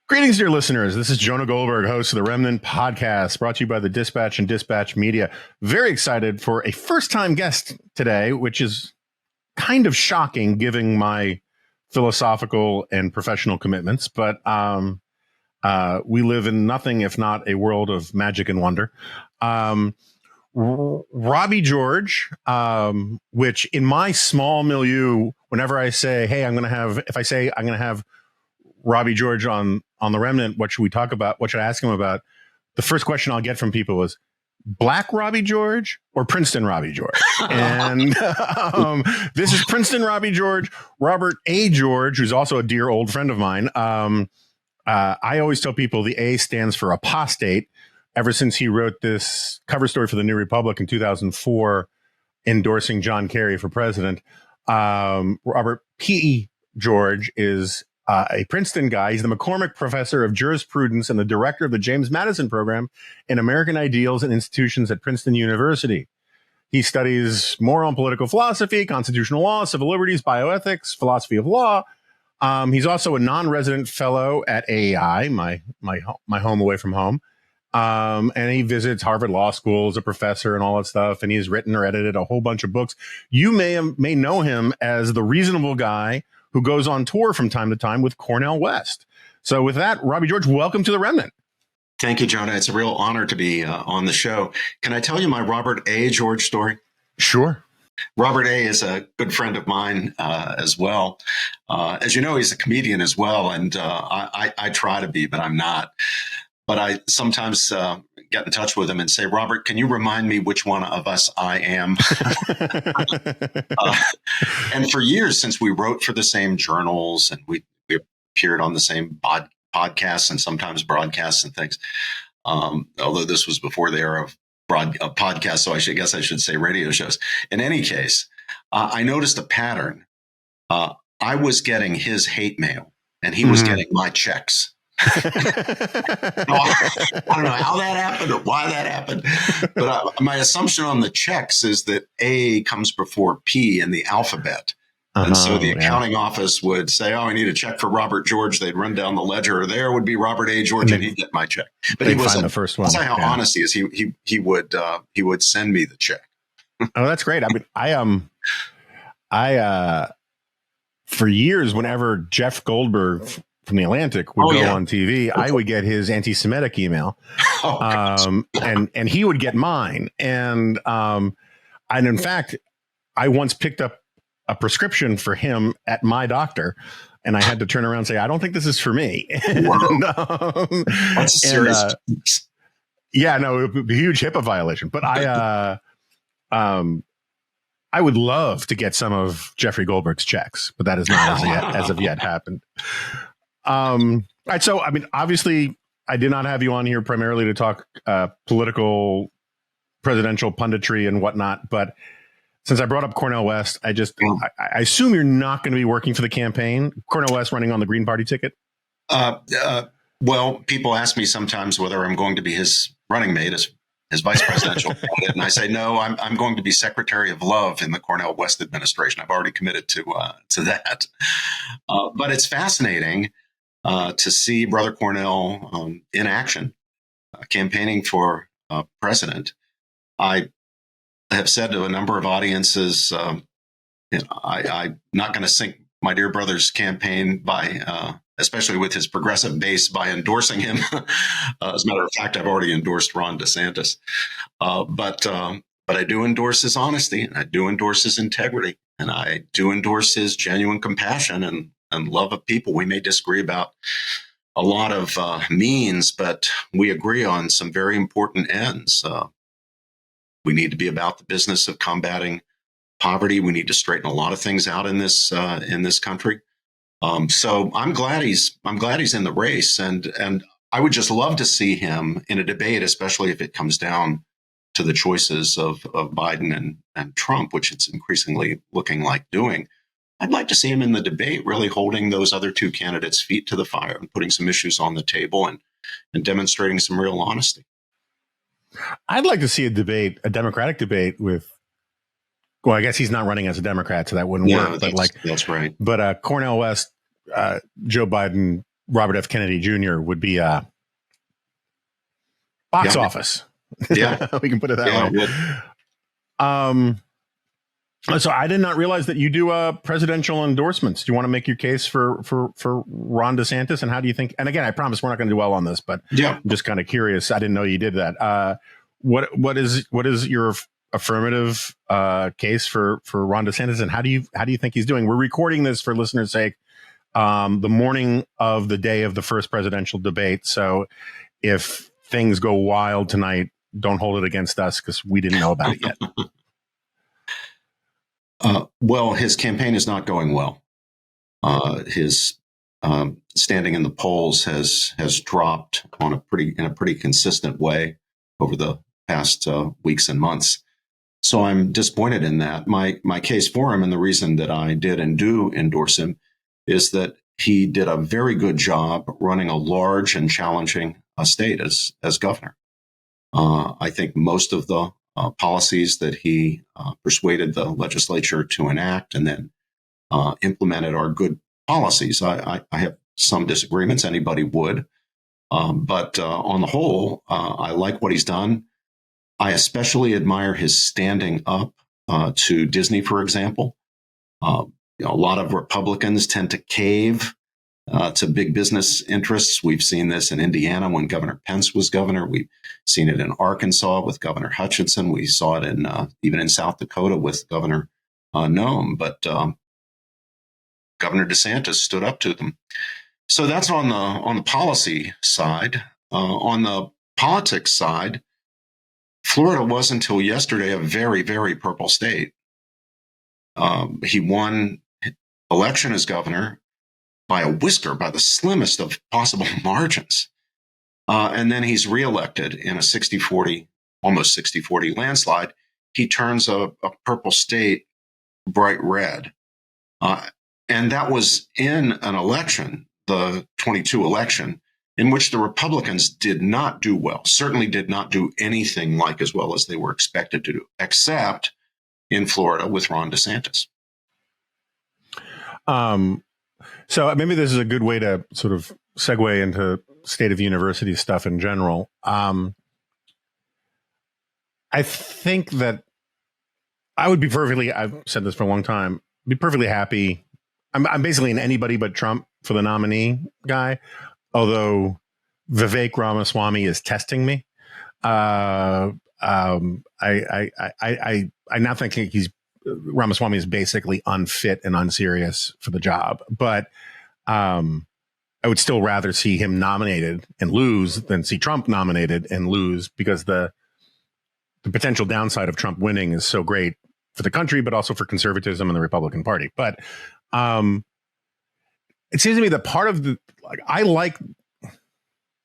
Greetings, dear listeners. This is Jonah Goldberg, host of the Remnant podcast, brought to you by the Dispatch and Dispatch Media. Very excited for a first-time guest today, which is kind of shocking given my philosophical and professional commitments. But we live in nothing if not a world of magic and wonder. Robby George, which in my small milieu, whenever I say, hey, if I say I'm going to have Robby George on the Remnant, what should we talk about? What should I ask him about? The first question I'll get from people is Black Robby George or Princeton Robby George? And this is Princeton Robby George, Robert A. George, who's also a dear old friend of mine. I always tell people the A stands for apostate. Ever since he wrote this cover story for the New Republic in 2004, endorsing John Kerry for president, Robert P. George is a Princeton guy. He's the McCormick Professor of Jurisprudence and the director of the James Madison Program in American Ideals and Institutions at Princeton University. He studies moral and political philosophy, constitutional law, civil liberties, bioethics, philosophy of law. He's also a non-resident fellow at AEI, my home away from home. And he visits Harvard Law School as a professor and all that stuff. And he's written or edited a whole bunch of books. You may know him as the reasonable guy who goes on tour from time to time with Cornel West. So with that, Robby George, welcome to the Remnant. Thank you, Jonah. It's a real honor to be on the show. Can I tell you my Robert A. George story? Sure. Robert A. is a good friend of mine as well. As you know, he's a comedian as well. And I try to be, but I'm not. But I sometimes get in touch with him and say, Robert, can you remind me which one of us I am? And for years, since we wrote for the same journals and we appeared on the same podcasts and sometimes broadcasts and things, although this was before the era of podcasts, so I guess I should say radio shows. In any case, I noticed a pattern. I was getting his hate mail and he was getting my checks. I don't know how that happened or why that happened, but my assumption on the checks is that A comes before P in the alphabet. And so the accounting office would say, oh, I need a check for Robert George. They'd run down the ledger, or there would be Robert A. George, and he'd get my check. But he was the first one. That's how honest he is. He would send me the check. Oh, that's great. I mean, I for years, whenever Jeff Goldberg from The Atlantic would go on TV, I would get his anti-Semitic email, and he would get mine. And in fact, I once picked up a prescription for him at my doctor, and I had to turn around and say, I don't think this is for me. That's serious. Yeah, no, it would be a huge HIPAA violation. But I would love to get some of Jeffrey Goldberg's checks, but that has not as of yet happened. All right. So, I mean, obviously, I did not have you on here primarily to talk political, presidential punditry and whatnot. But since I brought up Cornel West, I assume you're not going to be working for the campaign. Cornel West running on the Green Party ticket. Well, people ask me sometimes whether I'm going to be his running mate as his vice presidential candidate, and I say no. I'm going to be Secretary of Love in the Cornel West administration. I've already committed to that. But it's fascinating to see Brother Cornel in action, campaigning for president. I have said to a number of audiences, I'm not going to sink my dear brother's campaign by, especially with his progressive base, by endorsing him. As a matter of fact, I've already endorsed Ron DeSantis. But I do endorse his honesty, and I do endorse his integrity, and I do endorse his genuine compassion and love of people. We may disagree about a lot of means, but we agree on some very important ends. We need to be about the business of combating poverty. We need to straighten a lot of things out in this country. So I'm glad he's in the race, and I would just love to see him in a debate, especially if it comes down to the choices of Biden and Trump, which it's increasingly looking like doing. I'd like to see him in the debate, really holding those other two candidates' feet to the fire and putting some issues on the table and demonstrating some real honesty. I'd like to see a Democratic debate with, well, I guess he's not running as a Democrat, so that wouldn't work. But that's right. But Cornel West, Joe Biden, Robert F. Kennedy Jr. would be box office. Yeah, we can put it that way. So I did not realize that you do presidential endorsements. Do you want to make your case for Ron DeSantis? And how do you think? And again, I promise we're not going to dwell on this, but I'm just kind of curious. I didn't know you did that. What is your affirmative case for Ron DeSantis, and how do you think he's doing? We're recording this for listeners' sake the morning of the day of the first presidential debate. So if things go wild tonight, don't hold it against us because we didn't know about it yet. Well, his campaign is not going well. His standing in the polls has dropped in a pretty consistent way over the past weeks and months. So I'm disappointed in that. My case for him, and the reason that I did and do endorse him, is that he did a very good job running a large and challenging state as governor. I think most of the policies that he persuaded the legislature to enact and then implemented are good policies. I have some disagreements. Anybody would. But on the whole, I like what he's done. I especially admire his standing up to Disney, for example. A lot of Republicans tend to cave to big business interests. We've seen this in Indiana when Governor Pence was governor. We've seen it in Arkansas with Governor Hutchinson. We saw it even in South Dakota with Governor Nome. But Governor DeSantis stood up to them. So that's on the policy side. On the politics side, Florida was until yesterday a very, very purple state. He won election as governor by a whisker, by the slimmest of possible margins. And then he's reelected in a 60-40, almost 60-40 landslide. He turns a purple state bright red. And that was in an election, the 22 election, in which the Republicans did not do well, certainly did not do anything like as well as they were expected to do, except in Florida with Ron DeSantis. So maybe this is a good way to sort of segue into state of university stuff in general. I think that I've said this for a long time, be perfectly happy. I'm basically an anybody but Trump for the nominee guy, although Vivek Ramaswamy is testing me. I now think Ramaswamy is basically unfit and unserious for the job, but I would still rather see him nominated and lose than see Trump nominated and lose, because the potential downside of Trump winning is so great for the country, but also for conservatism and the Republican Party. But it seems to me that part of the I like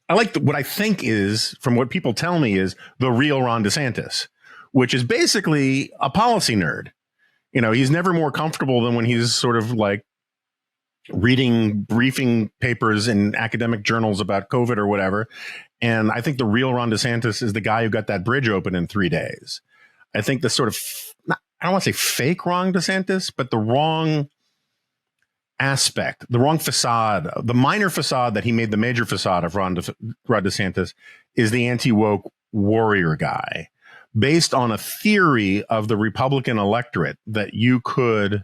what I think is, from what people tell me, is the real Ron DeSantis, which is basically a policy nerd. He's never more comfortable than when he's sort of like reading briefing papers in academic journals about COVID or whatever. And I think the real Ron DeSantis is the guy who got that bridge open in 3 days. I think the sort of, I don't want to say fake Ron DeSantis, but the wrong aspect, the wrong facade, the minor facade that he made the major facade of Ron DeSantis is the anti-woke warrior guy, based on a theory of the Republican electorate that you could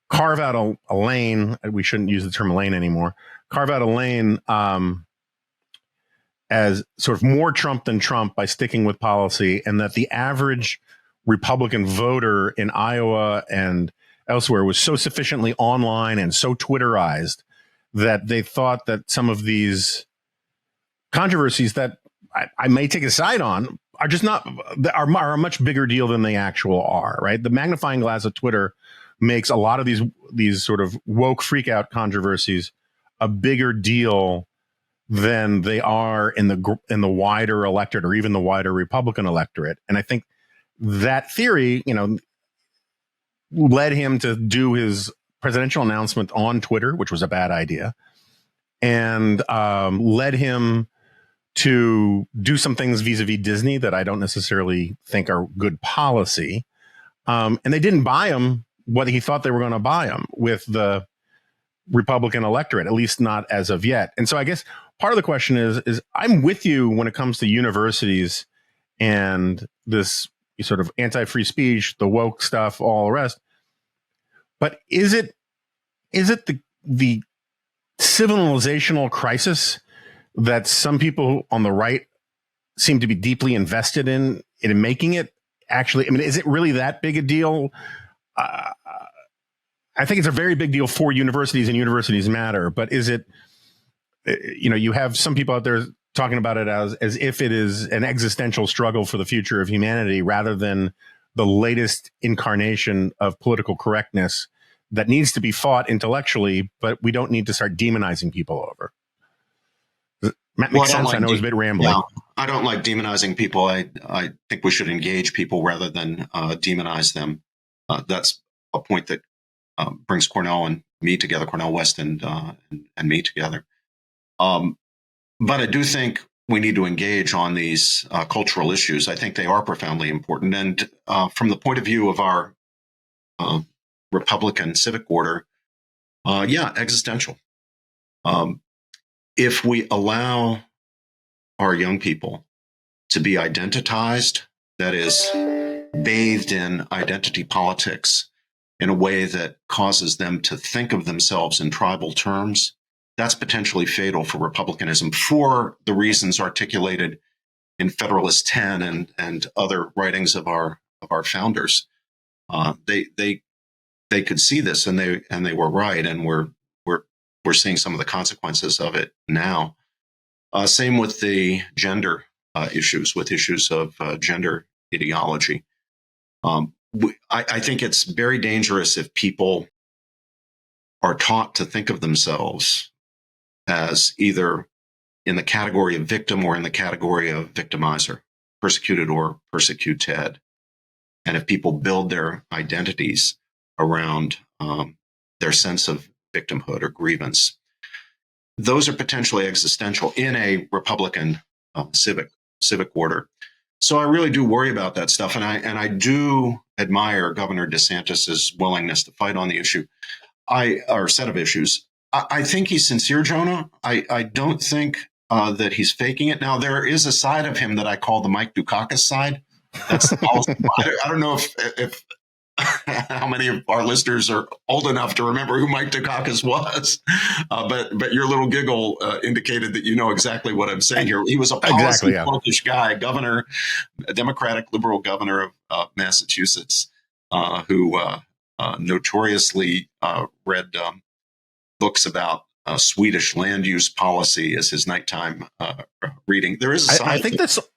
carve out a lane. We shouldn't use the term lane anymore. Carve out a lane as sort of more Trump than Trump by sticking with policy, and that the average Republican voter in Iowa and elsewhere was so sufficiently online and so Twitterized that they thought that some of these controversies that I may take a side on are just not, are a much bigger deal than they actual are, right? The magnifying glass of Twitter makes a lot of these sort of woke freakout controversies a bigger deal than they are in the wider electorate, or even the wider Republican electorate. And I think that theory, led him to do his presidential announcement on Twitter, which was a bad idea, and led him to do some things vis-a-vis Disney that I don't necessarily think are good policy. And they didn't buy him what he thought they were going to buy him with the Republican electorate, at least not as of yet. And so I guess part of the question is I'm with you when it comes to universities and this sort of anti-free speech, the woke stuff, all the rest. But is it the civilizational crisis that some people on the right seem to be deeply invested in making it actually? I mean, is it really that big a deal? I think it's a very big deal for universities, and universities matter. But is it? You have some people out there talking about it as if it is an existential struggle for the future of humanity, rather than the latest incarnation of political correctness that needs to be fought intellectually, but we don't need to start demonizing people over. Does that make sense? I know it's a bit rambling. Yeah, I don't like demonizing people. I think we should engage people rather than demonize them. That's a point that brings Cornell and me together, Cornell West and me together. But I do think we need to engage on these cultural issues. I think they are profoundly important. And from the point of view of our Republican civic order, existential. If we allow our young people to be identitized, that is, bathed in identity politics in a way that causes them to think of themselves in tribal terms, that's potentially fatal for republicanism for the reasons articulated in Federalist 10 and other writings of our founders. They could see this, and they were right, and we're seeing some of the consequences of it now. Same with the gender issues, with issues of gender ideology. I think it's very dangerous if people are taught to think of themselves as either in the category of victim or in the category of victimizer, persecuted or persecuted. And if people build their identities around their sense of victimhood or grievance, those are potentially existential in a Republican civic order. So I really do worry about that stuff, and I do admire Governor DeSantis's willingness to fight on the issue, or set of issues. I think he's sincere, Jonah. I don't think that he's faking it. Now, there is a side of him that I call the Mike Dukakis side. That's the policy. I don't know if how many of our listeners are old enough to remember who Mike Dukakis was, but your little giggle indicated that you know exactly what I'm saying here. He was a policy-focused guy, a Democratic liberal governor of Massachusetts, who notoriously read books about Swedish land use policy as his nighttime reading. There is a side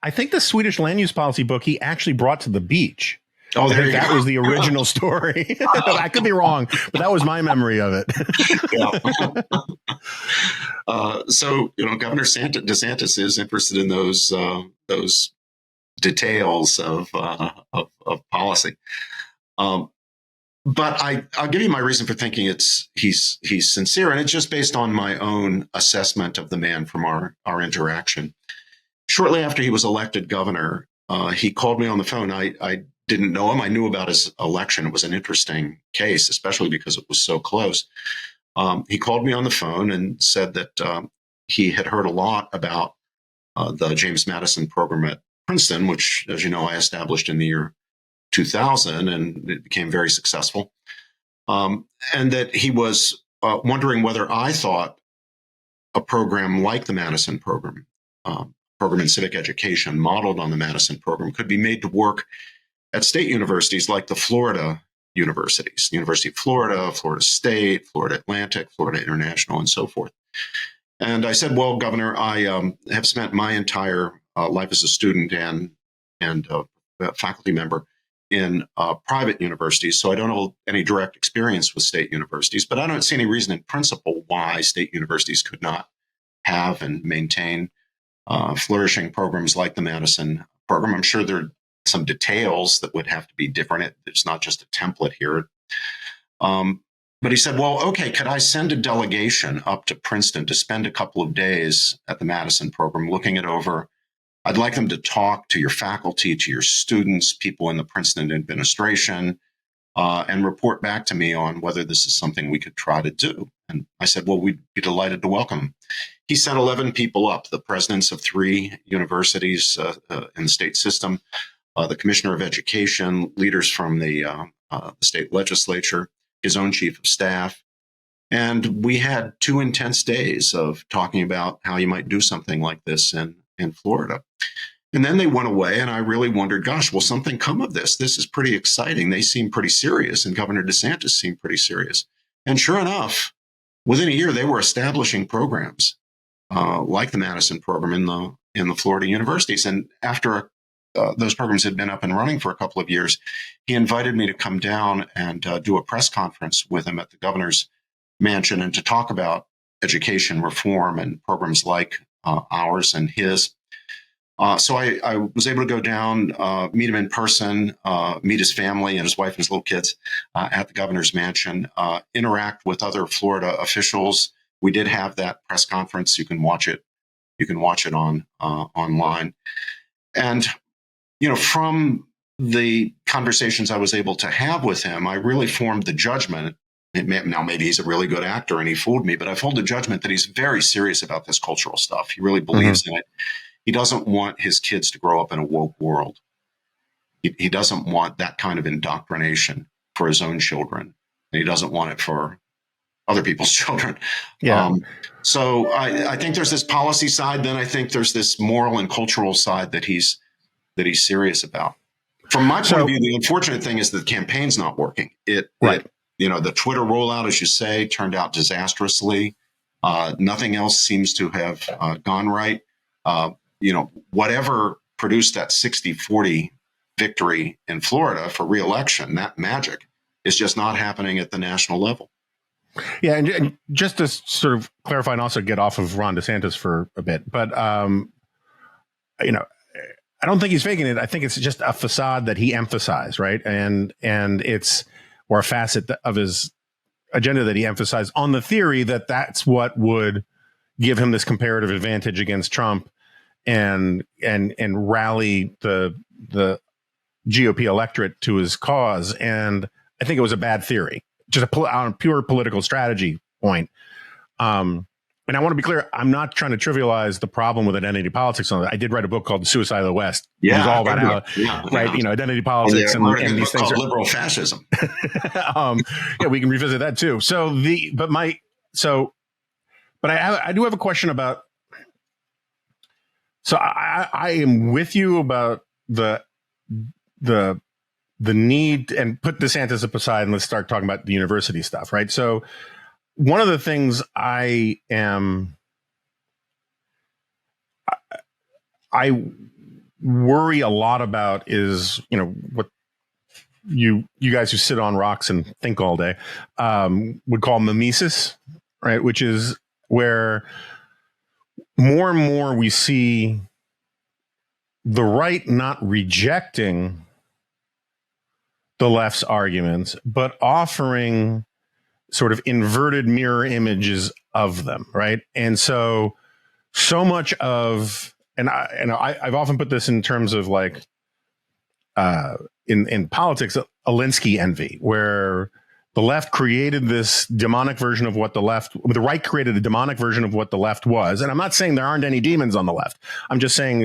I think the Swedish land use policy book he actually brought to the beach. Oh, there you go. That was the original story. I could be wrong, but that was my memory of it. So, Governor DeSantis is interested in those details of policy. But I'll give you my reason for thinking he's sincere, and it's just based on my own assessment of the man from our interaction. Shortly after he was elected governor, he called me on the phone. I didn't know him. I knew about his election. It was an interesting case, especially because it was so close. He called me on the phone and said that he had heard a lot about the James Madison Program at Princeton, which, as you know, I established in the year 2000, and it became very successful. And that he was wondering whether I thought a program like the Madison Program, program in civic education modeled on the Madison Program, could be made to work at state universities like the Florida universities, University of Florida, Florida State, Florida Atlantic, Florida International, and so forth. And I said, well, Governor, I have spent my entire life as a student and a faculty member in private universities, so I don't have any direct experience with state universities, but I don't see any reason in principle why state universities could not have and maintain flourishing programs like the Madison Program. I'm sure there are some details that would have to be different. It's not just a template here. But he said, well, okay, could I send a delegation up to Princeton to spend a couple of days at the Madison Program looking it over? I'd like them to talk to your faculty, to your students, people in the Princeton administration, and report back to me on whether this is something we could try to do. And I said, well, we'd be delighted to welcome him. He sent 11 people up, the presidents of 3 universities in the state system, the commissioner of education, leaders from the state legislature, his own chief of staff. And we had 2 intense days of talking about how you might do something like this in Florida. And then they went away, and I really wondered, gosh, will something come of this? This is pretty exciting. They seem pretty serious, and Governor DeSantis seemed pretty serious. And sure enough, within a year, they were establishing programs like the Madison Program in the Florida universities. And after those programs had been up and running for a couple of years, he invited me to come down and do a press conference with him at the governor's mansion and to talk about education reform and programs like ours and his. So I was able to go down, meet him in person, meet his family and his wife and his little kids at the governor's mansion, interact with other Florida officials. We did have that press conference. You can watch it. You can watch it on online. And from the conversations I was able to have with him, I really formed the judgment. Now, maybe he's a really good actor and he fooled me, but I formed the judgment that he's very serious about this cultural stuff. He really believes in it. He doesn't want his kids to grow up in a woke world. He doesn't want that kind of indoctrination for his own children. And he doesn't want it for other people's children. Yeah. So I think there's this policy side. Then I think there's this moral and cultural side that he's serious about. From my point of view, the unfortunate thing is that the campaign's not working. The Twitter rollout, as you say, turned out disastrously. Nothing else seems to have gone right. Whatever produced that 60-40 victory in Florida for re-election, that magic is just not happening at the national level. Yeah, and just to sort of clarify and also get off of Ron DeSantis for a bit, but I don't think he's faking it. I think it's just a facade that he emphasized, right? And it's or a facet of his agenda that he emphasized on the theory that that's what would give him this comparative advantage against Trump and rally the GOP electorate to his cause. And I think it was a bad theory, just on a pure political strategy point. And I want to be clear, I'm not trying to trivialize the problem with identity politics. I did write a book called The Suicide of the West. Yeah, it was all about how, identity politics and these things are liberal fascism. We can revisit that too. But I do have a question about. So I am with you about the need, and put DeSantis aside and let's start talking about the university stuff, right? So one of the things I worry a lot about is, what you guys who sit on rocks and think all day would call mimesis, right? Which is where more and more we see the right not rejecting the left's arguments, but offering sort of inverted mirror images of them, right? And so much of, and I've often put this in terms of like in politics, Alinsky envy, where the left created this demonic version of what the right created a demonic version of what the left was. And I'm not saying there aren't any demons on the left. I'm just saying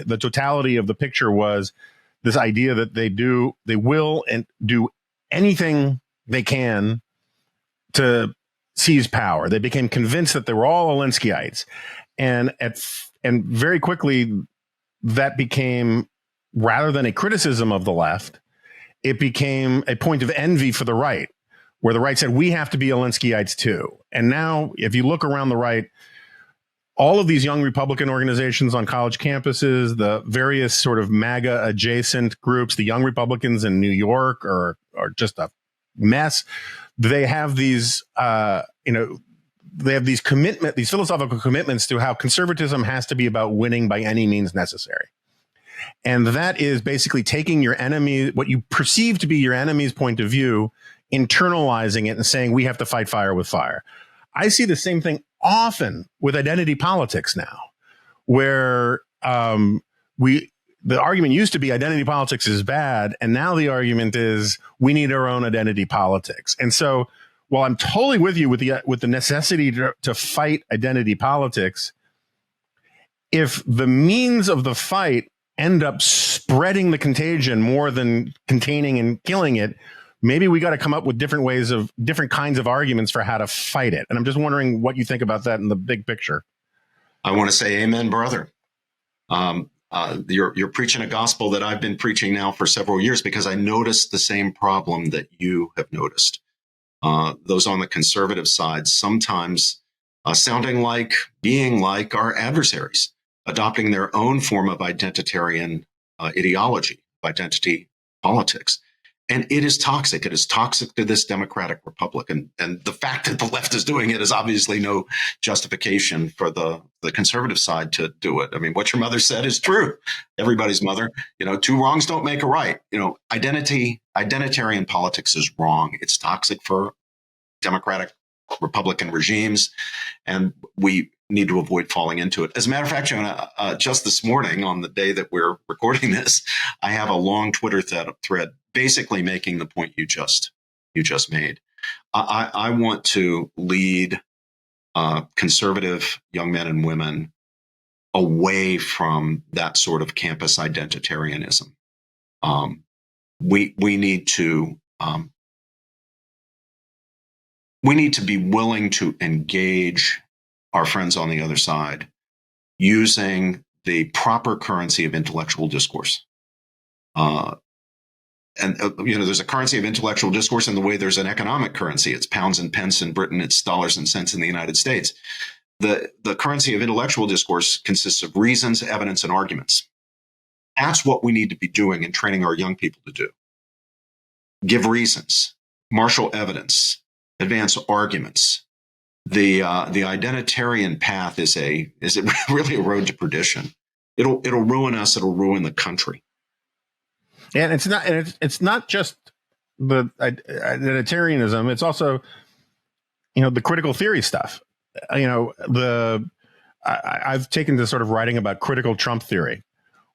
the totality of the picture was this idea that they will and do anything they can to seize power. They became convinced that they were all Alinskyites. And very quickly that became, rather than a criticism of the left, it became a point of envy for the right, where the right said, we have to be Alinskyites too. And now, if you look around the right, all of these young Republican organizations on college campuses, the various sort of MAGA adjacent groups, the Young Republicans in New York are just a mess. They have these, they have these philosophical commitments to how conservatism has to be about winning by any means necessary. And that is basically taking your enemy, what you perceive to be your enemy's point of view, internalizing it and saying, we have to fight fire with fire. I see the same thing often with identity politics now, where the argument used to be identity politics is bad, and now the argument is we need our own identity politics. And so, while I'm totally with you with the necessity to fight identity politics, if the means of the fight end up spreading the contagion more than containing and killing it, maybe we got to come up with different kinds of arguments for how to fight it. And I'm just wondering what you think about that in the big picture. I want to say amen, brother. You're preaching a gospel that I've been preaching now for several years, because I noticed the same problem that you have noticed. Those on the conservative side sometimes being like our adversaries, adopting their own form of identitarian ideology, identity politics. And it is toxic. It is toxic to this democratic republic. And the fact that the left is doing it is obviously no justification for the conservative side to do it. I mean, what your mother said is true. Everybody's mother, two wrongs don't make a right. Identitarian politics is wrong. It's toxic for democratic Republican regimes, and we need to avoid falling into it. As a matter of fact, Jonah, just this morning, on the day that we're recording this, I have a long Twitter thread basically making the point you just made. I want to lead conservative young men and women away from that sort of campus identitarianism. We need to be willing to engage our friends on the other side using the proper currency of intellectual discourse. There's a currency of intellectual discourse in the way there's an economic currency. It's pounds and pence in Britain. It's dollars and cents in the United States. The currency of intellectual discourse consists of reasons, evidence, and arguments. That's what we need to be doing and training our young people to do. Give reasons, marshal evidence, advance arguments. The identitarian path is really a road to perdition. It'll ruin us. It'll ruin the country. And it's not just the identitarianism. It's also, the critical theory stuff. I've taken to sort of writing about critical Trump theory,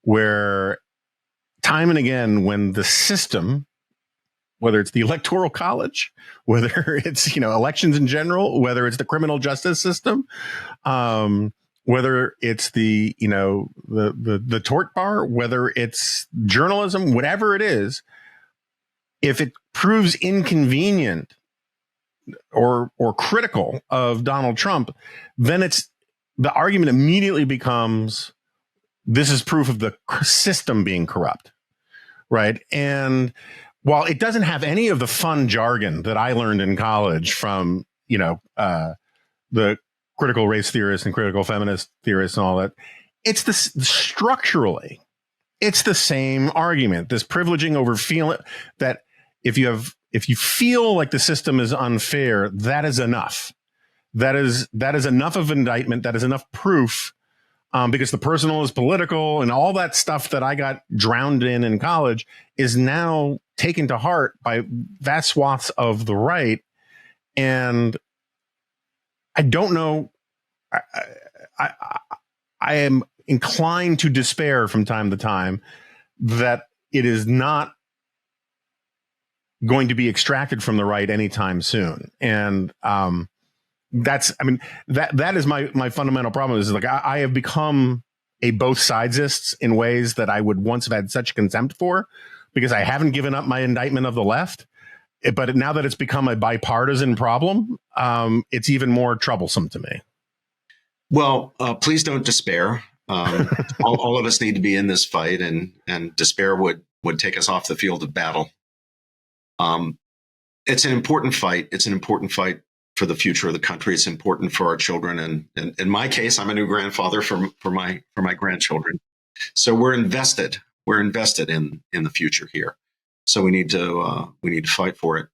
where time and again, when the system, whether it's the Electoral College, whether it's, elections in general, whether it's the criminal justice system, whether it's the tort bar, whether it's journalism, whatever it is, if it proves inconvenient or critical of Donald Trump, then the argument immediately becomes, this is proof of the system being corrupt, right? And while it doesn't have any of the fun jargon that I learned in college from, the critical race theorists and critical feminist theorists and all that, it's structurally, it's the same argument. This privileging over feeling that if you feel like the system is unfair, that is enough. That is enough of indictment. That is enough proof. Because the personal is political and all that stuff that I got drowned in college is now taken to heart by vast swaths of the right. And I don't know. I am inclined to despair from time to time that it is not going to be extracted from the right anytime soon. And, that is my fundamental problem is like, I have become a both sidesist in ways that I would once have had such contempt for, because I haven't given up my indictment of the left. But now that it's become a bipartisan problem, it's even more troublesome to me. Well, please don't despair. All of us need to be in this fight, and despair would take us off the field of battle. It's an important fight. It's an important fight for the future of the country. It's important for our children. And in my case, I'm a new grandfather for my grandchildren. So we're invested. We're invested in the future here. So we need to fight for it.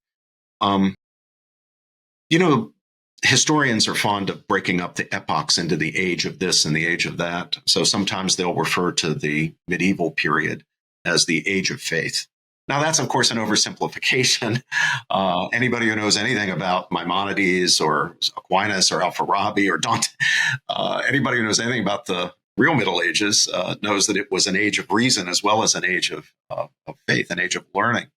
Historians are fond of breaking up the epochs into the age of this and the age of that. So sometimes they'll refer to the medieval period as the age of faith. Now, that's, of course, an oversimplification. Anybody who knows anything about Maimonides or Aquinas or Alpha Robby or Dante, anybody who knows anything about the real Middle Ages knows that it was an age of reason as well as an age of faith, an age of learning.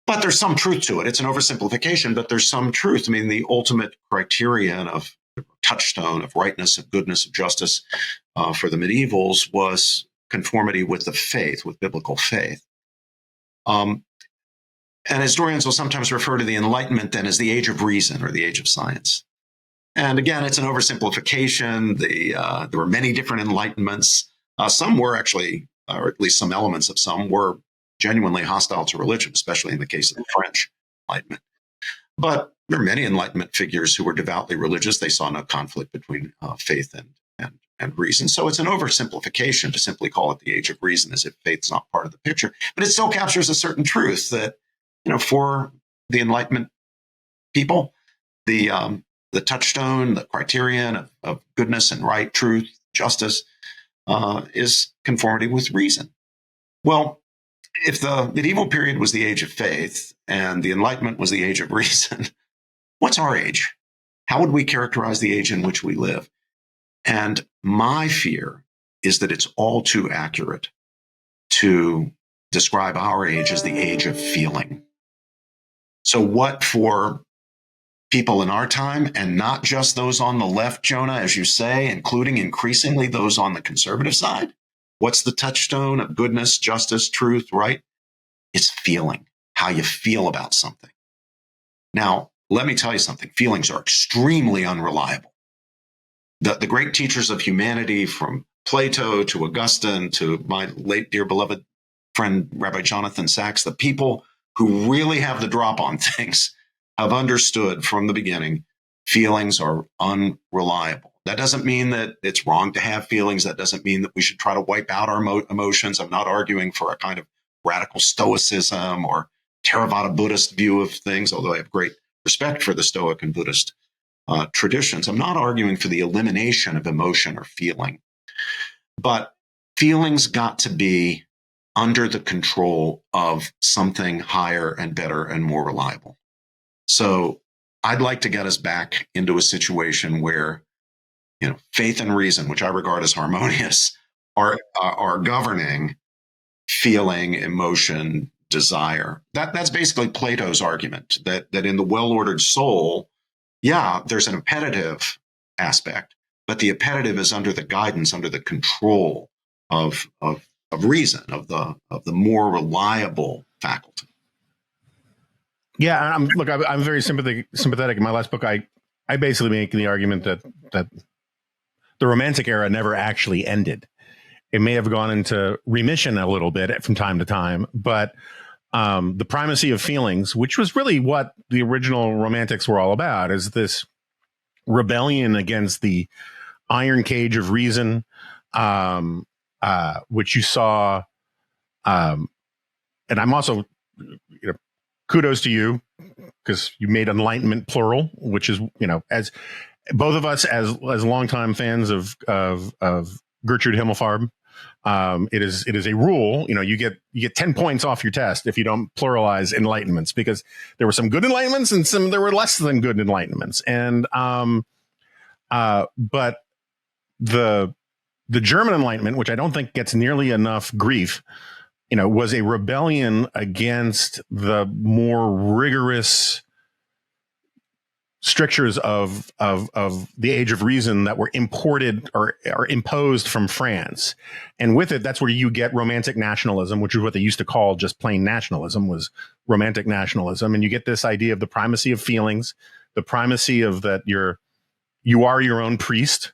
But there's some truth to it. It's an oversimplification, but there's some truth. I mean, the ultimate criterion of touchstone of rightness, of goodness, of justice for the medievals was conformity with the faith, with biblical faith. And historians will sometimes refer to the Enlightenment then as the age of reason or the age of science. And again, it's an oversimplification. There were many different enlightenments. Some were actually, or at least some elements of some were genuinely hostile to religion, especially in the case of the French Enlightenment. But there are many Enlightenment figures who were devoutly religious. They saw no conflict between faith and reason. So it's an oversimplification to simply call it the age of reason as if faith's not part of the picture. But it still captures a certain truth that, for the Enlightenment people, the touchstone, the criterion of goodness and right, truth, justice, is conformity with reason. Well, if the medieval period was the age of faith and the Enlightenment was the age of reason, what's our age? How would we characterize the age in which we live? And my fear is that it's all too accurate to describe our age as the age of feeling. So what for people in our time, and not just those on the left, Jonah, as you say, including increasingly those on the conservative side? What's the touchstone of goodness, justice, truth, right? It's feeling, how you feel about something. Now, let me tell you something. Feelings are extremely unreliable. The great teachers of humanity, from Plato to Augustine to my late dear beloved friend, Rabbi Jonathan Sachs, the people who really have the drop on things have understood from the beginning, feelings are unreliable. That doesn't mean that it's wrong to have feelings. That doesn't mean that we should try to wipe out our emotions. I'm not arguing for a kind of radical stoicism or Theravada Buddhist view of things, although I have great respect for the Stoic and Buddhist traditions. I'm not arguing for the elimination of emotion or feeling. But feelings got to be under the control of something higher and better and more reliable. So I'd like to get us back into a situation where, faith and reason, which I regard as harmonious, are governing feeling, emotion, desire. That's basically Plato's argument, that in the well-ordered soul, there's an appetitive aspect, but the appetitive is under the guidance, under the control of reason, of the more reliable faculty. Yeah, I'm very sympathetic. In my last book, I basically make the argument that the Romantic era never actually ended. It may have gone into remission a little bit from time to time, but the primacy of feelings, which was really what the original Romantics were all about, is this rebellion against the iron cage of reason, which you saw. And I'm also, kudos to you, because you made Enlightenment plural, which is, as both of us as longtime fans of Gertrude Himmelfarb, it is a rule. You get 10 points off your test if you don't pluralize Enlightenments, because there were some good Enlightenments and there were less than good Enlightenments. And but the German Enlightenment, which I don't think gets nearly enough grief, was a rebellion against the more rigorous strictures of the Age of Reason that were imported or imposed from France. And with it, that's where you get Romantic nationalism, which is what they used to call just plain nationalism, was Romantic nationalism. And you get this idea of the primacy of feelings, the primacy of that you are your own priest.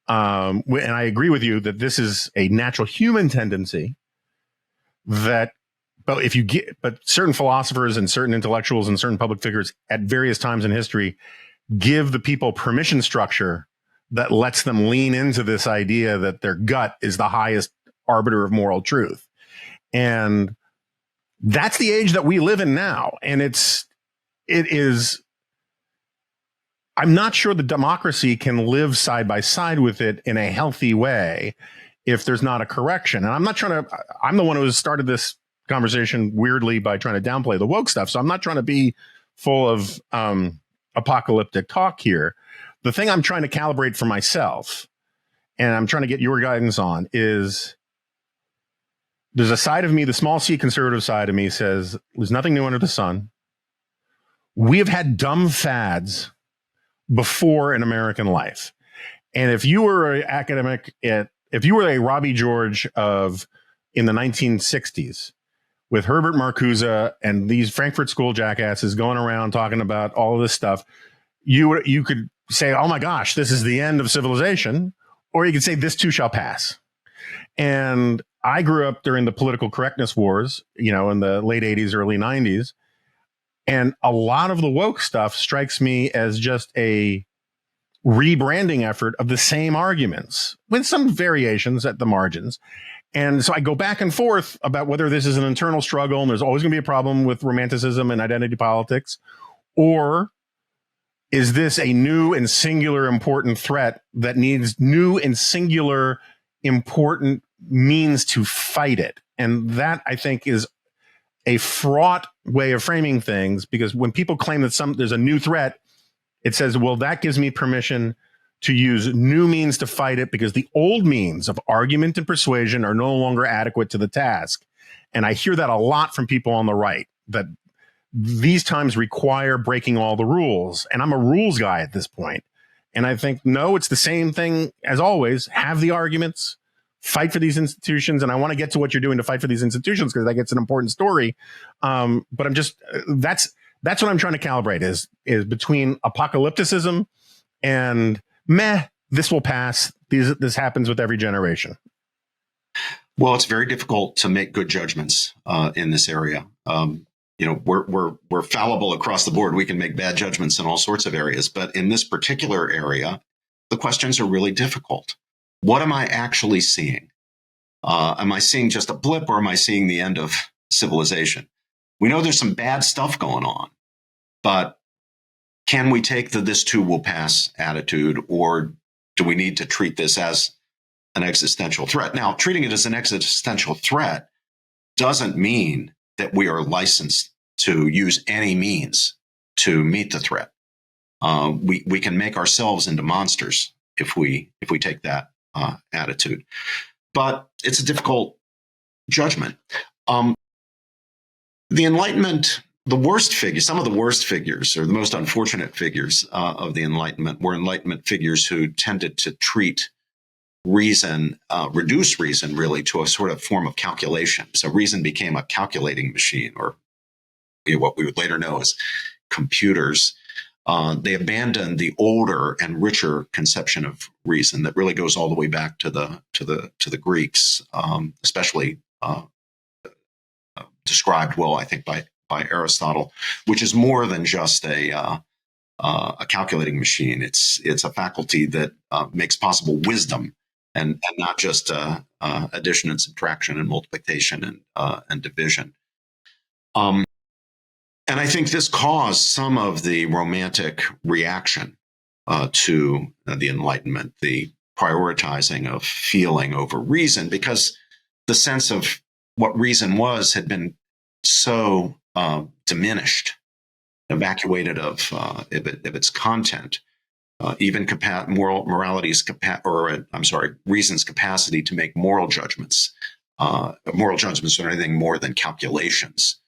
And I agree with you that this is a natural human tendency that, but certain philosophers and certain intellectuals and certain public figures at various times in history give the people permission structure that lets them lean into this idea that their gut is the highest arbiter of moral truth. And that's the age that we live in now. And it is, I'm not sure the democracy can live side by side with it in a healthy way if there's not a correction. And I'm the one who started this conversation weirdly by trying to downplay the woke stuff. So I'm not trying to be full of apocalyptic talk here. The thing I'm trying to calibrate for myself and I'm trying to get your guidance on, is there's a side of me, the small c conservative side of me says there's nothing new under the sun. We have had dumb fads before in American life. And if you were an academic if you were a Robby George in the 1960s with Herbert Marcuse and these Frankfurt School jackasses going around talking about all of this stuff, you could say, oh my gosh, this is the end of civilization. Or you could say this too shall pass. And I grew up during the political correctness wars, in the late 80s, early 90s. And a lot of the woke stuff strikes me as just a rebranding effort of the same arguments with some variations at the margins. And so I go back and forth about whether this is an internal struggle and there's always going to be a problem with romanticism and identity politics, or is this a new and singular important threat that needs new and singular important means to fight it? And that, I think, is a fraught way of framing things, because when people claim that there's a new threat, it says, well, that gives me permission to use new means to fight it because the old means of argument and persuasion are no longer adequate to the task. And I hear that a lot from people on the right, that these times require breaking all the rules. And I'm a rules guy at this point. And I think, no, it's the same thing as always. Have the arguments, fight for these institutions. And I want to get to what you're doing to fight for these institutions, because I think it's an important story. But I'm just, that's what I'm trying to calibrate is between apocalypticism and this will pass. This happens with every generation. Well, it's very difficult to make good judgments in this area. We're fallible across the board. We can make bad judgments in all sorts of areas, but in this particular area, the questions are really difficult. What am I actually seeing? Am I seeing just a blip, or am I seeing the end of civilization? We know there's some bad stuff going on, but can we take the "this too will pass" attitude, or do we need to treat this as an existential threat? Now, treating it as an existential threat doesn't mean that we are licensed to use any means to meet the threat. We can make ourselves into monsters if we take that attitude. But it's a difficult judgment. The Enlightenment, some of the worst figures, or the most unfortunate figures of the Enlightenment, were Enlightenment figures who tended to treat reason, reduce reason really to a sort of form of calculation. So reason became a calculating machine, or what we would later know as computers. They abandoned the older and richer conception of reason that really goes all the way back to the Greeks, especially described well, I think, by Aristotle, which is more than just a calculating machine. It's a faculty that makes possible wisdom, and not just addition and subtraction and multiplication and division. And I think this caused some of the romantic reaction to the Enlightenment, the prioritizing of feeling over reason, because the sense of what reason was had been so diminished, evacuated of its content. Even reason's capacity to make moral judgments are anything more than calculations,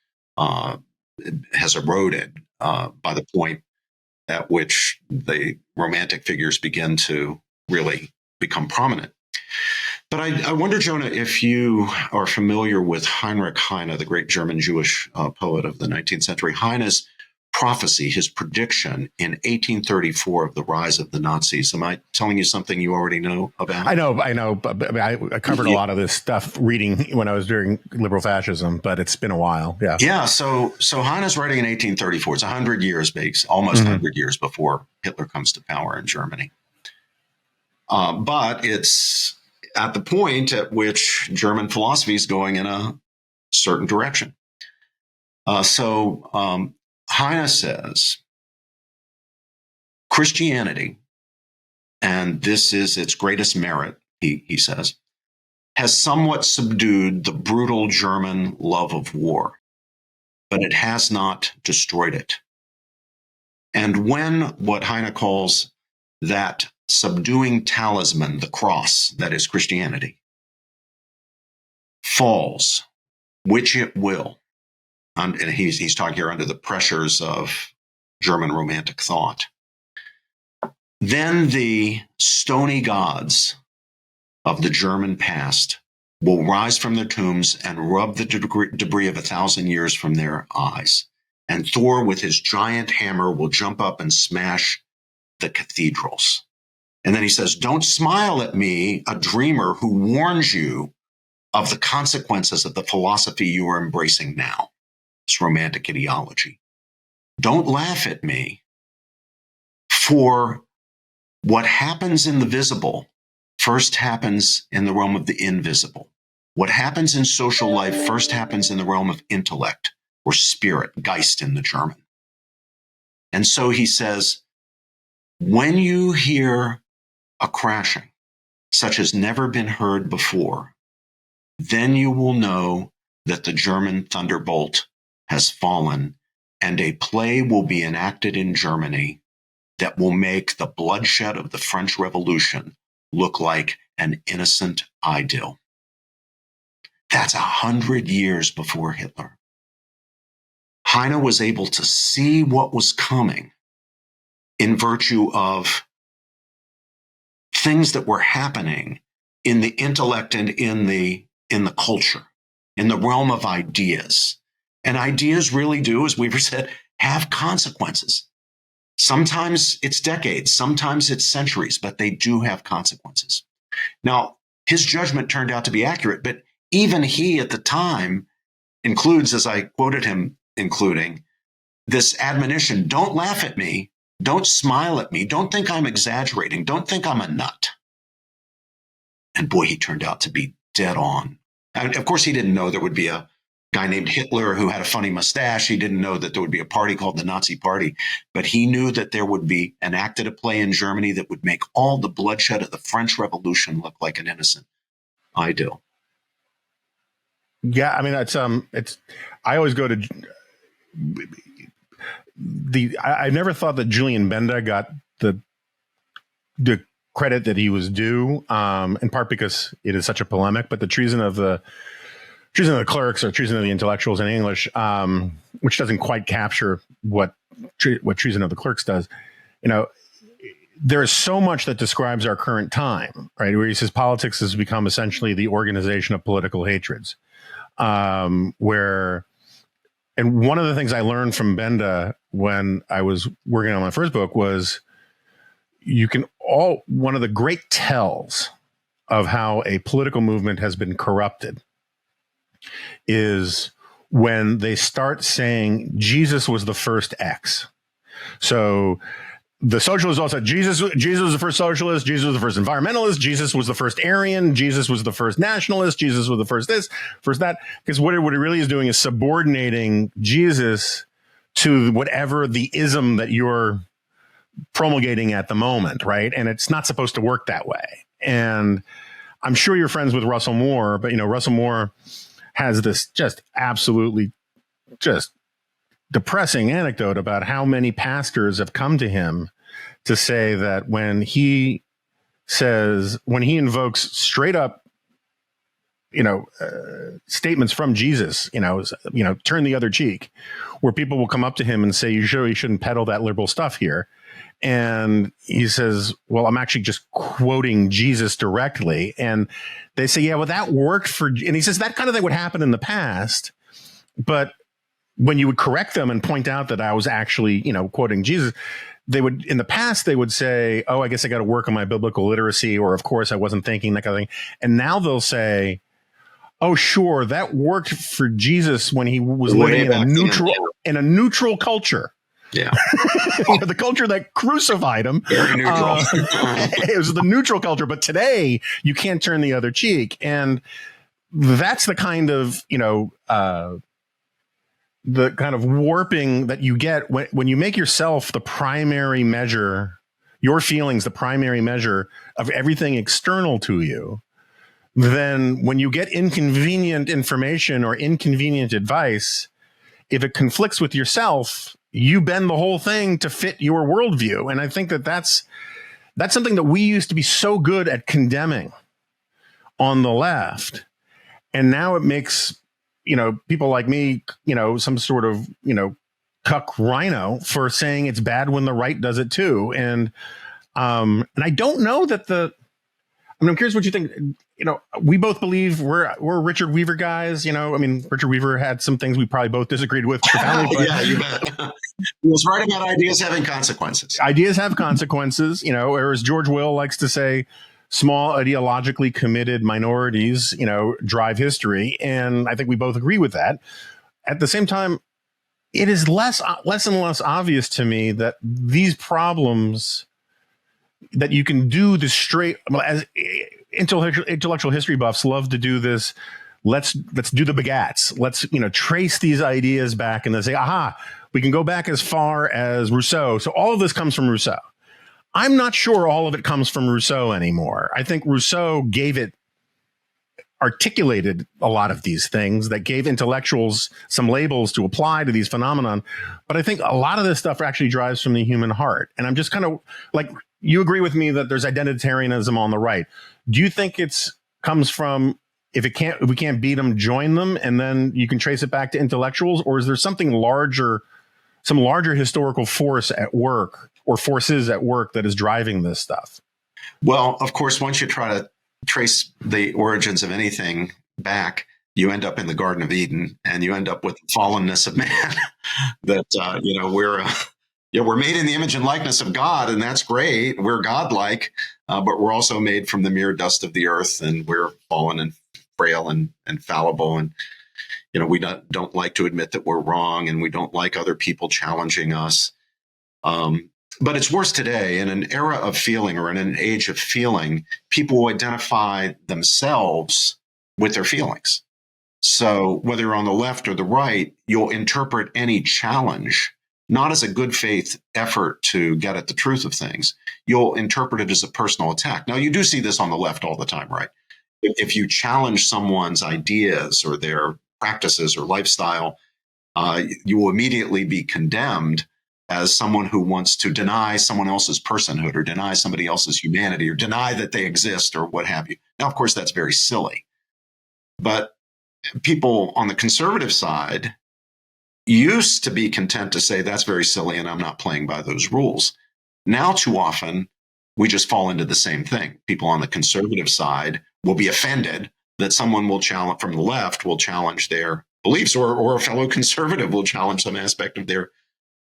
has eroded by the point at which the romantic figures begin to really become prominent. But I wonder, Jonah, if you are familiar with Heinrich Heine, the great German Jewish poet of the 19th century. Heine's prophecy, his prediction in 1834 of the rise of the Nazis. Am I telling you something you already know about? I know. I covered a lot of this stuff reading when I was during liberal fascism, but it's been a while. Yeah. Yeah. So Heine's writing in 1834. It's 100 years, almost 100 years before Hitler comes to power in Germany. But it's at the point at which German philosophy is going in a certain direction. Heine says, Christianity, and this is its greatest merit, he says, has somewhat subdued the brutal German love of war, but it has not destroyed it. And when what Heine calls that subduing talisman, the cross, that is Christianity, falls, which it will, and he's talking here under the pressures of German Romantic thought, then the stony gods of the German past will rise from their tombs and rub the debris of 1,000 years from their eyes. And Thor, with his giant hammer, will jump up and smash the cathedrals. And then he says, don't smile at me, a dreamer who warns you of the consequences of the philosophy you are embracing now. It's romantic ideology. Don't laugh at me, for what happens in the visible first happens in the realm of the invisible. What happens in social life first happens in the realm of intellect, or spirit, Geist in the German. And so he says, when you hear a crashing, such as never been heard before, then you will know that the German thunderbolt has fallen, and a play will be enacted in Germany that will make the bloodshed of the French Revolution look like an innocent idyll. That's 100 years before Hitler. Heine was able to see what was coming in virtue of things that were happening in the intellect and in the culture, in the realm of ideas. And ideas really do, as Weaver said, have consequences. Sometimes it's decades, sometimes it's centuries, but they do have consequences. Now, his judgment turned out to be accurate, but even he at the time includes, as I quoted him, including this admonition, don't laugh at me, don't smile at me, don't think I'm exaggerating, don't think I'm a nut. And boy, he turned out to be dead on. And of course, he didn't know there would be a guy named Hitler who had a funny mustache. He didn't know that there would be a party called the Nazi Party, but he knew that there would be enacted a play in Germany that would make all the bloodshed of the French Revolution look like an innocent idyll. Yeah, I mean, I always go to I never thought that Julien Benda got the credit that he was due, in part because it is such a polemic, but the treason of the clerks, or treason of the intellectuals in English, which doesn't quite capture what treason of the clerks does. There is so much that describes our current time, right? Where he says politics has become essentially the organization of political hatreds. And one of the things I learned from Benda when I was working on my first book was one of the great tells of how a political movement has been corrupted is when they start saying Jesus was the first X. So the socialists all said Jesus was the first socialist, Jesus was the first environmentalist, Jesus was the first Aryan, Jesus was the first nationalist, Jesus was the first this, first that. Because what it really is doing is subordinating Jesus to whatever the ism that you're promulgating at the moment, right? And it's not supposed to work that way. And I'm sure you're friends with Russell Moore, but Russell Moore has this just absolutely just depressing anecdote about how many pastors have come to him to say that when he invokes straight up, statements from Jesus, turn the other cheek, where people will come up to him and say, you shouldn't peddle that liberal stuff here. And he says, well, I'm actually just quoting Jesus directly. And they say, yeah, well, that worked and he says that kind of thing would happen in the past, but when you would correct them and point out that I was actually, quoting Jesus, in the past, they would say, oh, I guess I got to work on my biblical literacy, or of course I wasn't thinking, that kind of thing. And now they'll say, oh, sure, that worked for Jesus when he was living in a neutral culture. Yeah. The culture that crucified him. Very neutral. It was the neutral culture. But today you can't turn the other cheek. And that's the kind of, the kind of warping that you get when you make yourself the primary measure, your feelings, the primary measure of everything external to you. Then when you get inconvenient information or inconvenient advice, if it conflicts with yourself, you bend the whole thing to fit your worldview. And I think that's that's something that we used to be so good at condemning on the left. And now it makes, people like me, some sort of, cuck rhino for saying it's bad when the right does it too. And I don't know that I'm curious what you think. We both believe we're Richard Weaver guys. Richard Weaver had some things we probably both disagreed with profoundly. But yeah, you bet. He was right about ideas having consequences. Ideas have consequences, or as George Will likes to say, small ideologically committed minorities, drive history. And I think we both agree with that. At the same time, it is less and less obvious to me that these problems that you can do the straight, as intellectual history buffs love to do this. Let's do the begats. Let's, trace these ideas back and then say, aha, we can go back as far as Rousseau. So all of this comes from Rousseau. I'm not sure all of it comes from Rousseau anymore. I think Rousseau articulated a lot of these things that gave intellectuals some labels to apply to these phenomenon. But I think a lot of this stuff actually drives from the human heart. And I'm just kind of like, you agree with me that there's identitarianism on the right. Do you think comes from, if we can't beat them, join them, and then you can trace it back to intellectuals? Or is there something larger, some larger historical force at work or forces at work that is driving this stuff? Well, of course, once you try to trace the origins of anything back, you end up in the Garden of Eden, and you end up with the fallenness of man. That we're made in the image and likeness of God, and that's great. We're godlike, but we're also made from the mere dust of the earth, and we're fallen and frail and fallible. And we don't like to admit that we're wrong, and we don't like other people challenging us. But it's worse today. In an era of feeling, or in an age of feeling, people identify themselves with their feelings. So whether you're on the left or the right, you'll interpret any challenge not as a good faith effort to get at the truth of things. You'll interpret it as a personal attack. Now, you do see this on the left all the time, right? If you challenge someone's ideas or their practices or lifestyle, you will immediately be condemned as someone who wants to deny someone else's personhood, or deny somebody else's humanity, or deny that they exist, or what have you. Now, of course, that's very silly. But people on the conservative side used to be content to say, that's very silly, and I'm not playing by those rules. Now, too often, we just fall into the same thing. People on the conservative side will be offended that someone will challenge, from the left, will challenge their beliefs, or a fellow conservative will challenge some aspect of their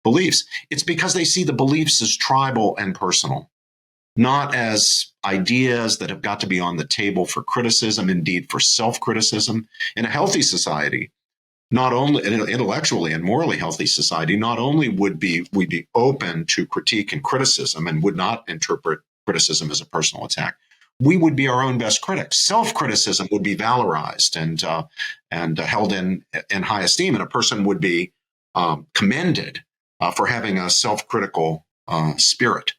beliefs. It's because they see the beliefs as tribal and personal, not as ideas that have got to be on the table for criticism, indeed for self-criticism. In a healthy society, not only in an intellectually and morally healthy society, not only would we be open to critique and criticism and would not interpret criticism as a personal attack, we would be our own best critics. Self-criticism would be valorized and held in high esteem, and a person would be commended for having a self-critical spirit.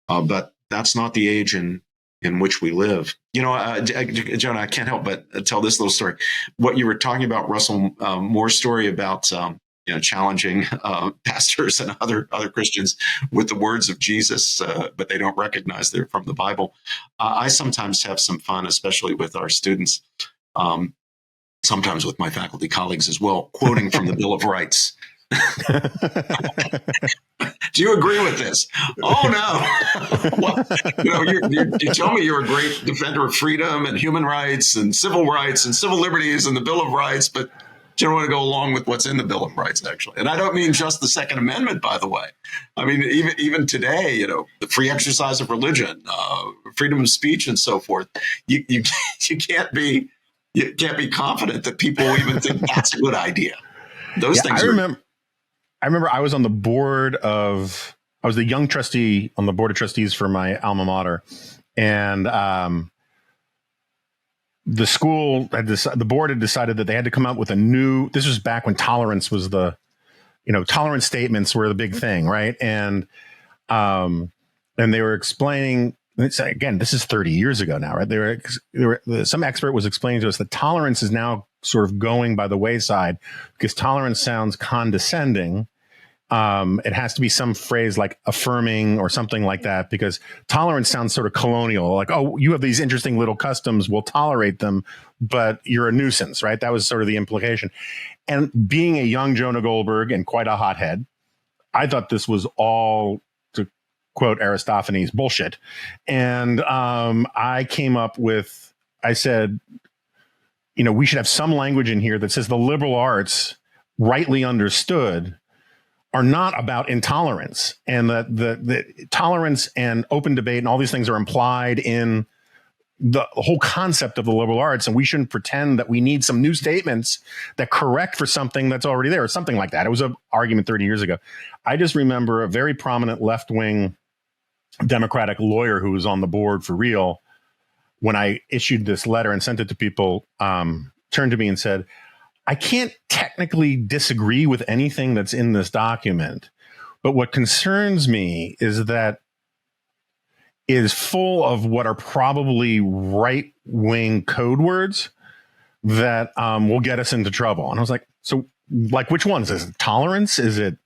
But that's not the age in which we live. Jonah, I can't help but tell this little story. What you were talking about, Russell Moore's story about challenging pastors and other Christians with the words of Jesus, but they don't recognize they're from the Bible. I sometimes have some fun, especially with our students, sometimes with my faculty colleagues as well, quoting from the Bill of Rights. Do you agree with this? Oh, no. Well, you tell me you're a great defender of freedom and human rights and civil liberties and the Bill of Rights, but you don't want to go along with what's in the Bill of Rights, actually. And I don't mean just the Second Amendment, by the way. I mean, even today, the free exercise of religion, freedom of speech, and so forth. You can't be confident that people even think that's a good idea. Those things. I remember I was on the board I was the young trustee on the board of trustees for my alma mater. And the board had decided that they had to come up with this was back when tolerance was tolerance statements were the big thing. Right. And they were explaining, again, this is 30 years ago now, right? Some expert was explaining to us that tolerance is now sort of going by the wayside because tolerance sounds condescending. It has to be some phrase like affirming or something like that, because tolerance sounds sort of colonial. Like, oh, you have these interesting little customs, we'll tolerate them, but you're a nuisance, right? That was sort of the implication. And being a young Jonah Goldberg and quite a hothead, I thought this was all, to quote Aristophanes, bullshit. And I came up with, I said, we should have some language in here that says the liberal arts, rightly understood, are not about intolerance, and that the tolerance and open debate and all these things are implied in the whole concept of the liberal arts, and we shouldn't pretend that we need some new statements that correct for something that's already there, or something like that. It was an argument 30 years ago. I just remember a very prominent left-wing Democratic lawyer who was on the board for real, when I issued this letter and sent it to people, turned to me and said, I can't technically disagree with anything that's in this document, but what concerns me is that it is full of what are probably right-wing code words that will get us into trouble. And I was like, so like, which ones? Is it tolerance? Is it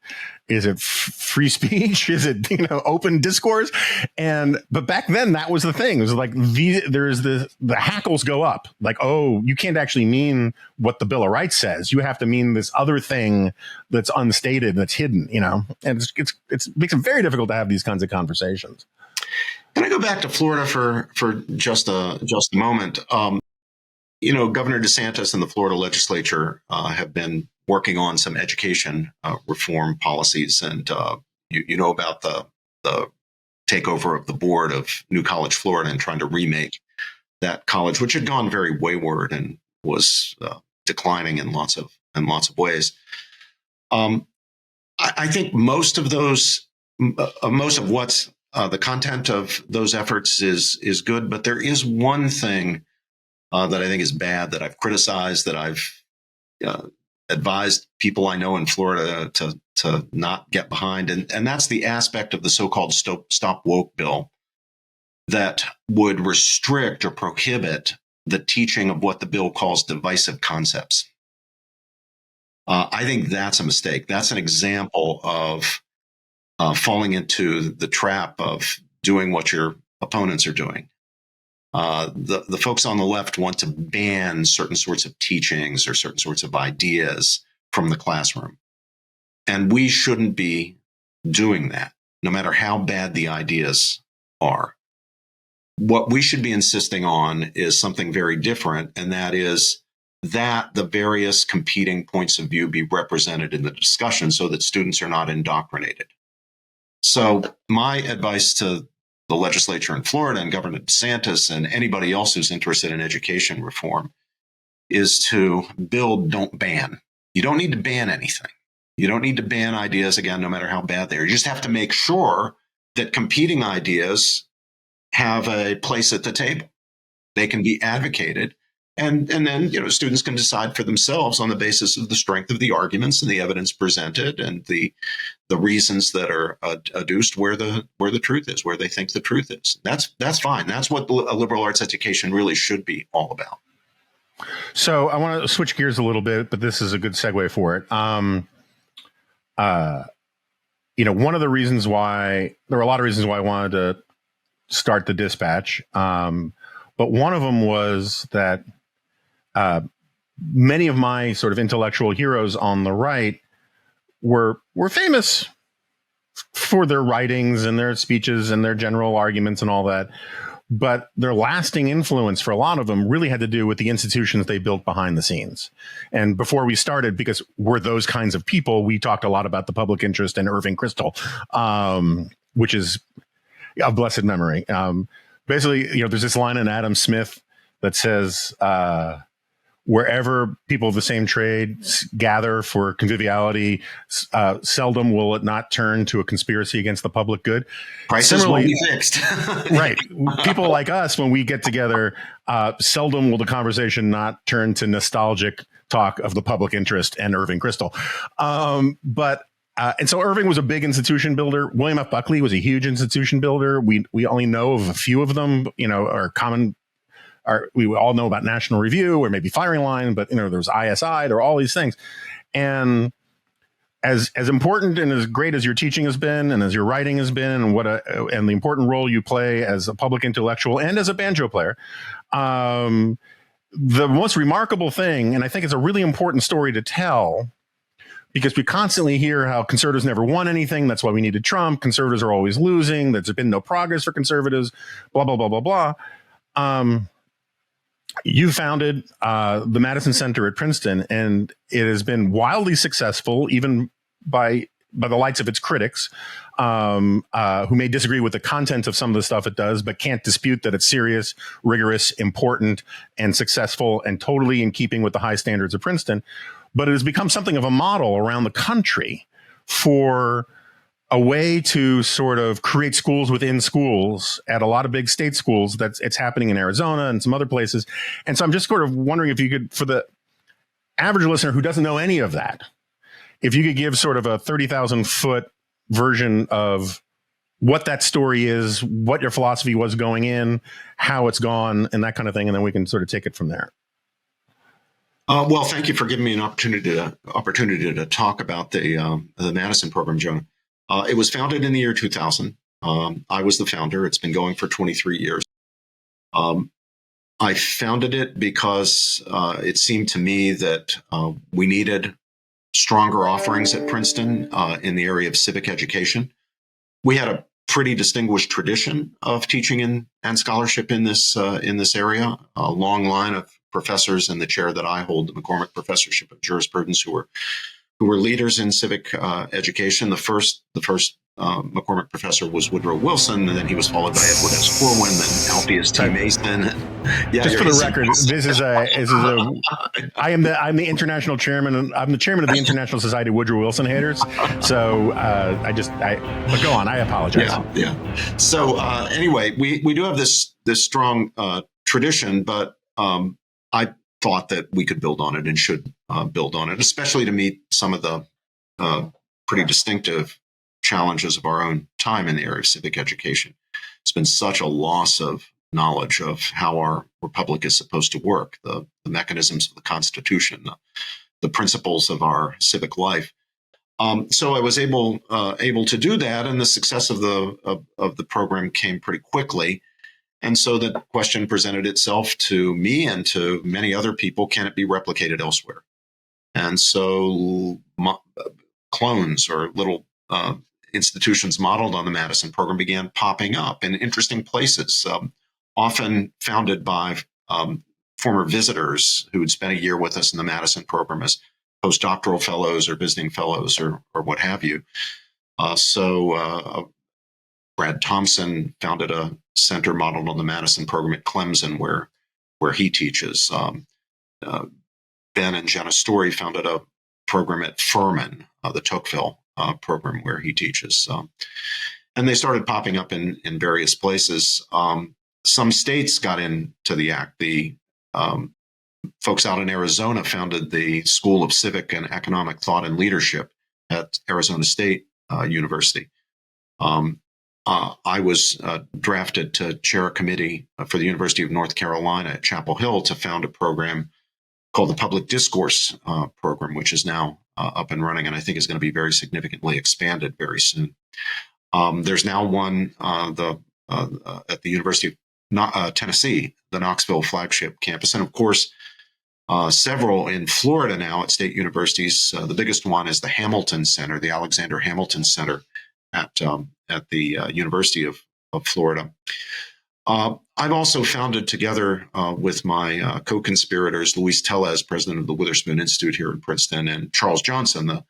free speech? Is it, open discourse? But back then that was the thing. It was like, the hackles go up. Like, oh, you can't actually mean what the Bill of Rights says. You have to mean this other thing that's unstated, that's hidden, and it makes it very difficult to have these kinds of conversations. Can I go back to Florida for just a moment? Governor DeSantis and the Florida legislature have been working on some education reform policies, and you know about the takeover of the board of New College Florida and trying to remake that college, which had gone very wayward and was declining in lots of ways. I think most of what's the content of those efforts is good, but there is one thing that I think is bad, that I've criticized, that I've advised people I know in Florida to not get behind, and that's the aspect of the so-called Stop Woke bill that would restrict or prohibit the teaching of what the bill calls divisive concepts. I think that's a mistake. That's an example of falling into the trap of doing what your opponents are doing. The folks on the left want to ban certain sorts of teachings or certain sorts of ideas from the classroom. And we shouldn't be doing that, no matter how bad the ideas are. What we should be insisting on is something very different, and that is that the various competing points of view be represented in the discussion so that students are not indoctrinated. So my advice to the legislature in Florida and Governor DeSantis and anybody else who's interested in education reform is to build, don't ban. You don't need to ban anything. You don't need to ban ideas, again, no matter how bad they are. You just have to make sure that competing ideas have a place at the table. They can be advocated. And then, students can decide for themselves on the basis of the strength of the arguments and the evidence presented and the reasons that are adduced where the truth is, where they think the truth is. That's fine. That's what a liberal arts education really should be all about. So I want to switch gears a little bit, but this is a good segue for it. One of the reasons why, there were a lot of reasons why I wanted to start the Dispatch, but one of them was that many of my sort of intellectual heroes on the right were famous for their writings and their speeches and their general arguments and all that. But their lasting influence for a lot of them really had to do with the institutions they built behind the scenes. And before we started, because we're those kinds of people, we talked a lot about the public interest and Irving Kristol, which is of blessed memory. Basically, there's this line in Adam Smith that says, wherever people of the same trade gather for conviviality, seldom will it not turn to a conspiracy against the public good. Prices will be fixed. Right. People like us, when we get together, seldom will the conversation not turn to nostalgic talk of the public interest and Irving Kristol. And so Irving was a big institution builder. William F. Buckley was a huge institution builder. We only know of a few of them, are common. We all know about National Review or maybe Firing Line, but there was ISI, there were all these things. And as important and as great as your teaching has been, and as your writing has been, and the important role you play as a public intellectual and as a banjo player, the most remarkable thing, and I think it's a really important story to tell, because we constantly hear how conservatives never won anything. That's why we needed Trump. Conservatives are always losing. There's been no progress for conservatives. Blah blah blah blah blah. You founded the Madison Center at Princeton, and it has been wildly successful, even by the lights of its critics, who may disagree with the content of some of the stuff it does, but can't dispute that it's serious, rigorous, important, and successful, and totally in keeping with the high standards of Princeton. But it has become something of a model around the country for a way to sort of create schools within schools at a lot of big state schools. It's happening in Arizona and some other places. And so I'm just sort of wondering if you could, for the average listener who doesn't know any of that, if you could give sort of a 30,000 foot version of what that story is, what your philosophy was going in, how it's gone, and that kind of thing. And then we can sort of take it from there. Well, thank you for giving me an opportunity to talk about the Madison program, Jonah. It was founded in the year 2000. I was the founder. It's been going for 23 years. I founded it because it seemed to me that we needed stronger offerings at Princeton in the area of civic education. We had a pretty distinguished tradition of teaching and scholarship in this area. A long line of professors in the chair that I hold, the McCormick Professorship of Jurisprudence, who were leaders in civic education. The first McCormick professor was Woodrow Wilson, and then he was followed by Edward S. Corwin, then Alpheus T. Mason. Yeah, just for the record, I'm the international chairman, and I'm the chairman of the International Society of Woodrow Wilson Haters. So but go on. I apologize. Yeah. So anyway, we do have this strong tradition, but I thought that we could build on it and should build on it, especially to meet some of the pretty distinctive challenges of our own time in the area of civic education. It's been such a loss of knowledge of how our republic is supposed to work, the mechanisms of the Constitution, the principles of our civic life. So I was able to do that, and the success of the program came pretty quickly. And so the question presented itself to me and to many other people: can it be replicated elsewhere? And so clones or little institutions modeled on the Madison program began popping up in interesting places, often founded by former visitors who had spent a year with us in the Madison program as postdoctoral fellows or visiting fellows or what have you. So Brad Thompson founded a center modeled on the Madison program at Clemson, where he teaches. Ben and Jenna Story founded a program at Furman, the Tocqueville program, where he teaches. And they started popping up in various places. Some states got into the act. The folks out in Arizona founded the School of Civic and Economic Thought and Leadership at Arizona State University. I was drafted to chair a committee for the University of North Carolina at Chapel Hill to found a program called the Public Discourse Program, which is now up and running, and I think is going to be very significantly expanded very soon. There's now one at the University of Tennessee, the Knoxville flagship campus, and of course, several in Florida now at state universities. The biggest one is the Hamilton Center, the Alexander Hamilton Center at the University of Florida. I've also founded, together with my co-conspirators, Luis Tellez, president of the Witherspoon Institute here in Princeton, and Charles Johnson, the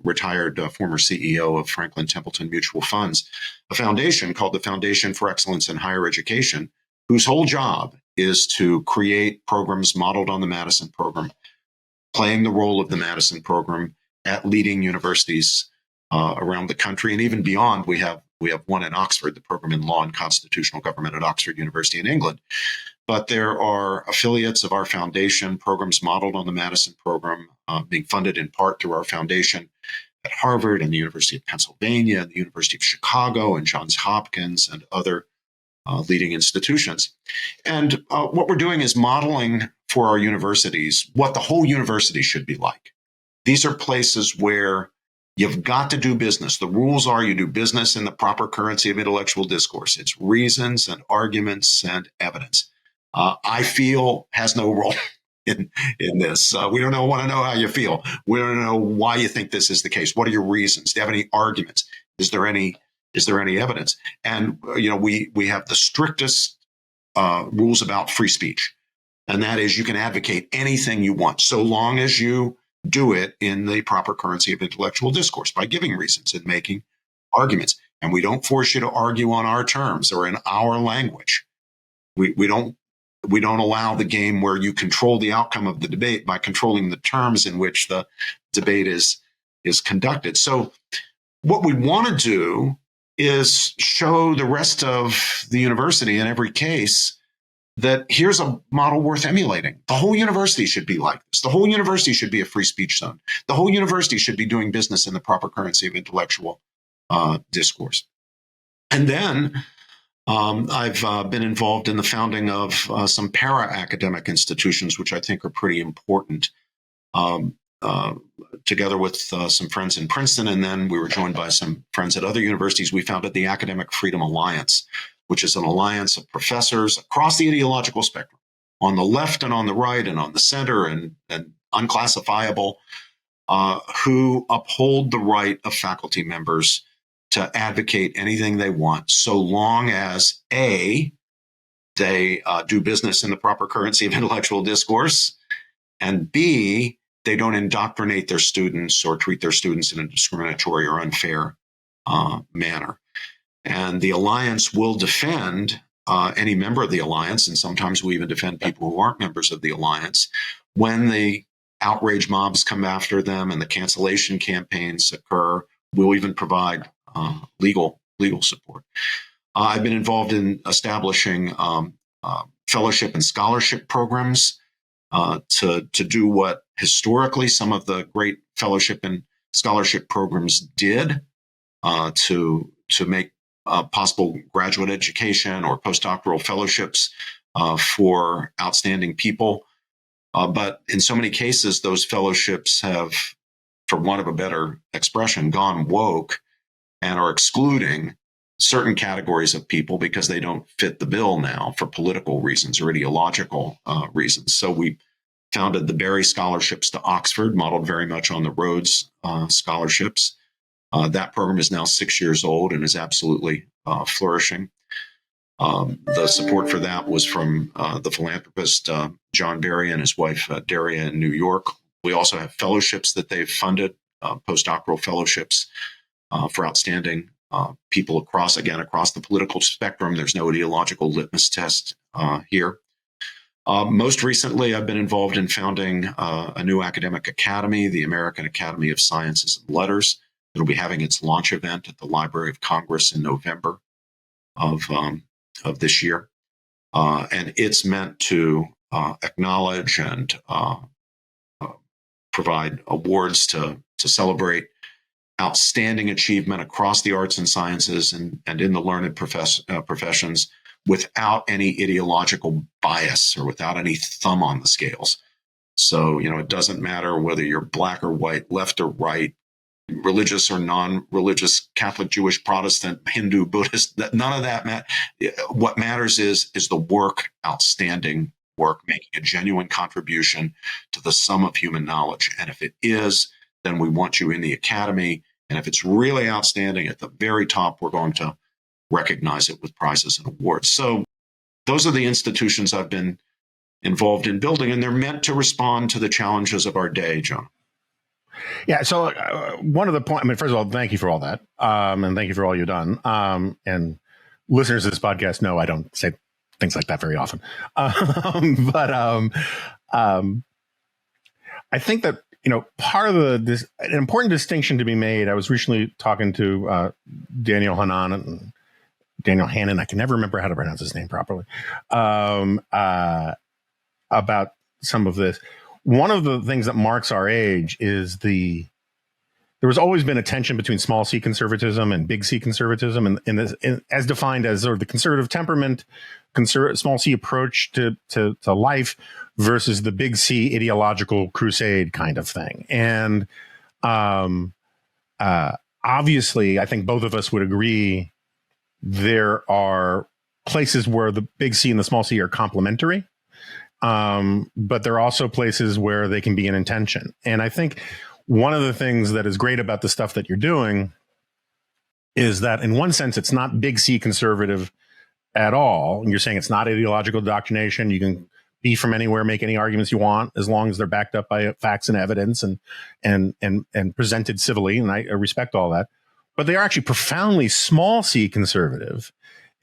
retired former CEO of Franklin Templeton Mutual Funds, a foundation called the Foundation for Excellence in Higher Education, whose whole job is to create programs modeled on the Madison program, playing the role of the Madison program at leading universities around the country and even beyond. We have one in Oxford, the program in law and constitutional government at Oxford University in England. But there are affiliates of our foundation, programs modeled on the Madison program, being funded in part through our foundation at Harvard and the University of Pennsylvania, and the University of Chicago and Johns Hopkins and other leading institutions. And what we're doing is modeling for our universities what the whole university should be like. These are places where you've got to do business. The rules are you do business in the proper currency of intellectual discourse. It's reasons and arguments and evidence. I feel has no role in this. We don't want to know how you feel. We don't know why you think this is the case. What are your reasons? Do you have any arguments? Is there any evidence? And we have the strictest rules about free speech, and that is you can advocate anything you want so long as you do it in the proper currency of intellectual discourse by giving reasons and making arguments. And we don't force you to argue on our terms or in our language. We don't allow the game where you control the outcome of the debate by controlling the terms in which the debate is conducted. So what we want to do is show the rest of the university in every case that here's a model worth emulating. The whole university should be like this. The whole university should be a free speech zone. The whole university should be doing business in the proper currency of intellectual discourse. And then I've been involved in the founding of some para-academic institutions, which I think are pretty important, together with some friends in Princeton. And then we were joined by some friends at other universities. We founded the Academic Freedom Alliance, which is an alliance of professors across the ideological spectrum, on the left and on the right and on the center and unclassifiable, who uphold the right of faculty members to advocate anything they want, so long as A, they do business in the proper currency of intellectual discourse, and B, they don't indoctrinate their students or treat their students in a discriminatory or unfair manner. And the alliance will defend any member of the alliance, and sometimes we even defend people who aren't members of the alliance, when the outrage mobs come after them and the cancellation campaigns occur. We'll even provide legal support. I've been involved in establishing fellowship and scholarship programs to do what historically some of the great fellowship and scholarship programs did to make possible graduate education or postdoctoral fellowships for outstanding people. But in so many cases, those fellowships have, for want of a better expression, gone woke and are excluding certain categories of people because they don't fit the bill now for political reasons or ideological reasons. So we founded the Berry Scholarships to Oxford, modeled very much on the Rhodes scholarships. That program is now 6 years old and is absolutely flourishing. The support for that was from the philanthropist John Berry and his wife Daria in New York. We also have fellowships that they've funded, postdoctoral fellowships for outstanding people across the political spectrum. There's no ideological litmus test here. Most recently, I've been involved in founding a new academic academy, the American Academy of Sciences and Letters. It'll be having its launch event at the Library of Congress in November of this year. And it's meant to acknowledge and provide awards to celebrate outstanding achievement across the arts and sciences and in the learned professions without any ideological bias or without any thumb on the scales. So, it doesn't matter whether you're black or white, left or right, religious or non-religious, Catholic, Jewish, Protestant, Hindu, Buddhist, none of that matters. What matters is the work, outstanding work, making a genuine contribution to the sum of human knowledge. And if it is, then we want you in the academy. And if it's really outstanding at the very top, we're going to recognize it with prizes and awards. So those are the institutions I've been involved in building, and they're meant to respond to the challenges of our day, John. Yeah. So one of the points, first of all, thank you for all that. And thank you for all you've done. And listeners of this podcast know I don't say things like that very often. But I think that, part of an important distinction to be made. I was recently talking to Daniel Hannan. I can never remember how to pronounce his name properly, about some of this. One of the things that marks our age is the there was always been a tension between small C conservatism and big C conservatism, and as defined as sort of the conservative temperament, small C approach to life versus the big C ideological crusade kind of thing. And obviously, I think both of us would agree there are places where the big C and the small C are complementary. But there are also places where they can be in intention. And I think one of the things that is great about the stuff that you're doing is that in one sense, it's not big C conservative at all. And you're saying it's not ideological indoctrination. You can be from anywhere, make any arguments you want, as long as they're backed up by facts and evidence and presented civilly. And I respect all that. But they are actually profoundly small C conservative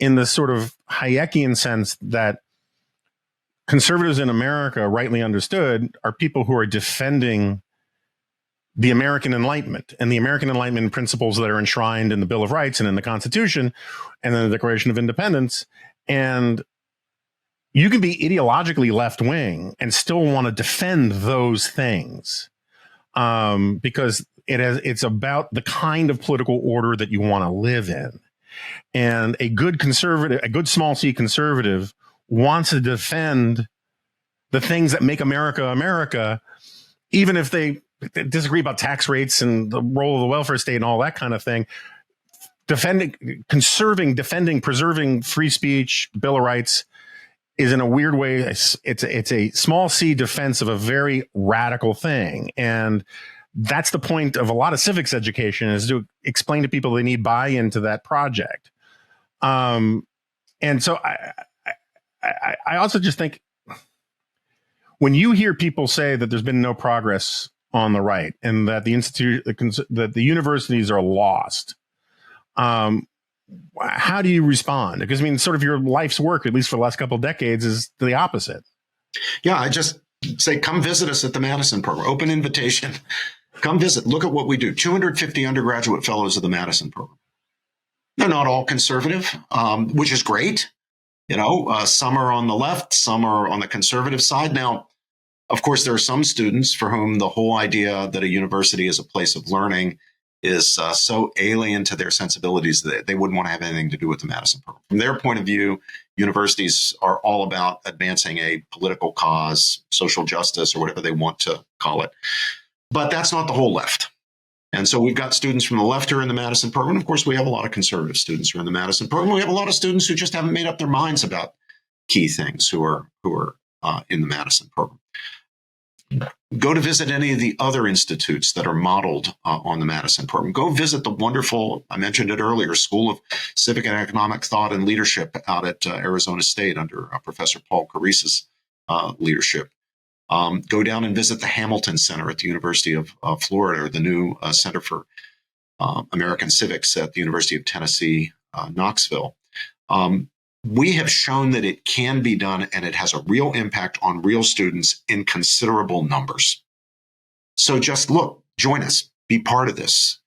in the sort of Hayekian sense that conservatives in America, rightly understood, are people who are defending the American Enlightenment and the American Enlightenment principles that are enshrined in the Bill of Rights and in the Constitution and in the Declaration of Independence. And you can be ideologically left wing and still want to defend those things because it's about the kind of political order that you want to live in. And a good conservative, a good small C conservative wants to defend the things that make America America, even if they disagree about tax rates and the role of the welfare state and all that kind of thing. Defending, preserving free speech, Bill of Rights is in a weird way. It's a small C defense of a very radical thing. And that's the point of a lot of civics education, is to explain to people they need buy-in to that project. And so I also just think when you hear people say that there's been no progress on the right and that that the universities are lost, how do you respond? Because I mean, sort of your life's work, at least for the last couple of decades, is the opposite. Yeah, I just say, come visit us at the Madison Program. Open invitation. Come visit. Look at what we do. 250 undergraduate fellows of the Madison Program. They're not all conservative, which is great. You know, some are on the left, some are on the conservative side. Now, of course, there are some students for whom the whole idea that a university is a place of learning is so alien to their sensibilities that they wouldn't want to have anything to do with the Madison Program. From their point of view, universities are all about advancing a political cause, social justice, or whatever they want to call it. But that's not the whole left. And so we've got students from the left who are in the Madison Program. Of course, we have a lot of conservative students who are in the Madison Program. We have a lot of students who just haven't made up their minds about key things who are in the Madison Program. Go to visit any of the other institutes that are modeled on the Madison Program. Go visit the wonderful, I mentioned it earlier, School of Civic and Economic Thought and Leadership out at Arizona State under Professor Paul Carice's leadership. Go down and visit the Hamilton Center at the University of Florida, or the new Center for American Civics at the University of Tennessee, Knoxville. We have shown that it can be done, and it has a real impact on real students in considerable numbers. So just look, join us, be part of this.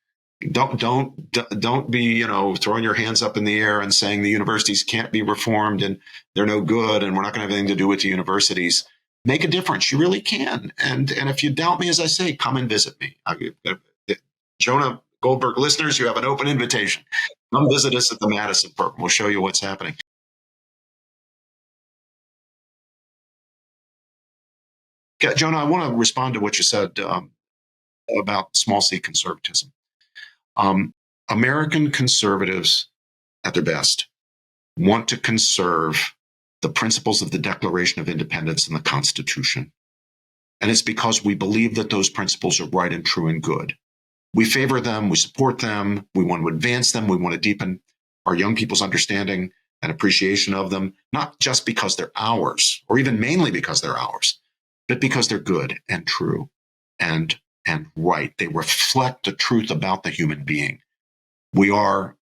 Don't be, throwing your hands up in the air and saying the universities can't be reformed and they're no good and we're not going to have anything to do with the universities. Make a difference. You really can. And if you doubt me, as I say, come and visit me. Jonah Goldberg listeners, you have an open invitation. Come visit us at the Madison Program. We'll show you what's happening. Jonah, I want to respond to what you said about small c conservatism. American conservatives, at their best, want to conserve the principles of the Declaration of Independence and the Constitution. And it's because we believe that those principles are right and true and good. We favor them, we support them, we want to advance them, we want to deepen our young people's understanding and appreciation of them, not just because they're ours, or even mainly because they're ours, but because they're good and true and right. They reflect the truth about the human being. We are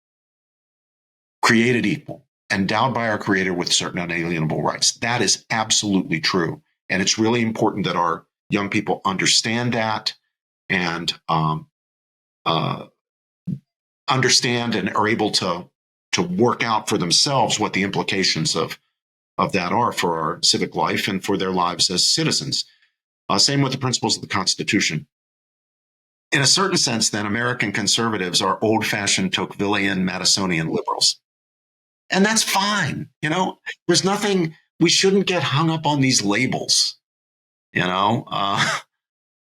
created equal, endowed by our Creator with certain unalienable rights. That is absolutely true. And it's really important that our young people understand that and understand and are able to work out for themselves what the implications of that are for our civic life and for their lives as citizens. Same with the principles of the Constitution. In a certain sense, then, American conservatives are old-fashioned Tocquevillian, Madisonian liberals. And that's fine. There's nothing, we shouldn't get hung up on these labels.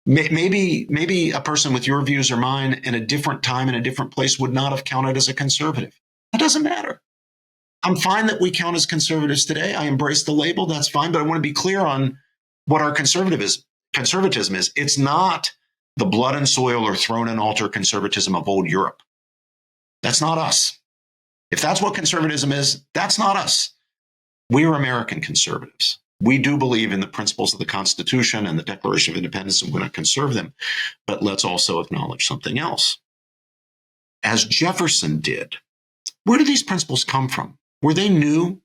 Maybe a person with your views or mine in a different time, in a different place, would not have counted as a conservative. That doesn't matter. I'm fine that we count as conservatives today. I embrace the label. That's fine. But I want to be clear on what our conservatism is. It's not the blood and soil or throne and altar conservatism of old Europe. That's not us. If that's what conservatism is, that's not us. We are American conservatives. We do believe in the principles of the Constitution and the Declaration of Independence, and we're going to conserve them. But let's also acknowledge something else. As Jefferson did, where do these principles come from? Were they new?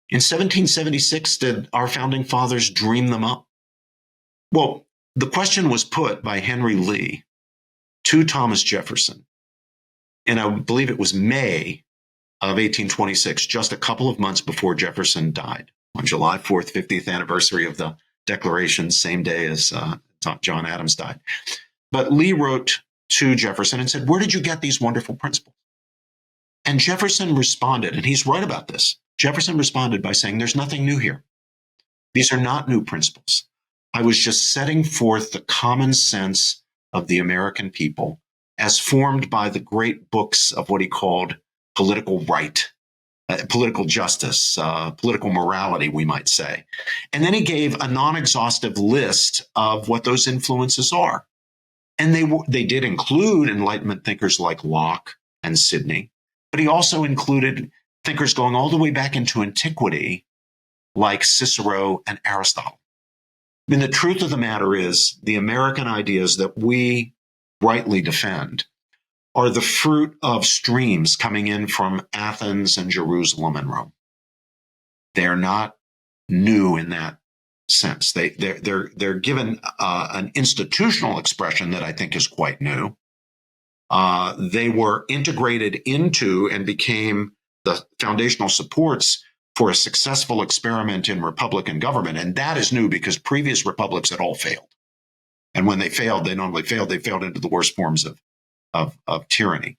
In 1776, did our founding fathers dream them up? Well, the question was put by Henry Lee to Thomas Jefferson, and I believe it was May of 1826, just a couple of months before Jefferson died, on July 4th, 50th anniversary of the Declaration, same day as John Adams died. But Lee wrote to Jefferson and said, where did you get these wonderful principles? And Jefferson responded, and he's right about this. Jefferson responded by saying, there's nothing new here. These are not new principles. I was just setting forth the common sense of the American people as formed by the great books of what he called political right, political justice, political morality, we might say. And then he gave a non-exhaustive list of what those influences are. And they did include Enlightenment thinkers like Locke and Sidney, but he also included thinkers going all the way back into antiquity, like Cicero and Aristotle. I mean, the truth of the matter is the American ideas that we rightly defend are the fruit of streams coming in from Athens and Jerusalem and Rome. They're not new in that sense. They're given an institutional expression that I think is quite new. They were integrated into and became the foundational supports for a successful experiment in Republican government. And that is new because previous republics had all failed. And when they failed, they failed into the worst forms of tyranny.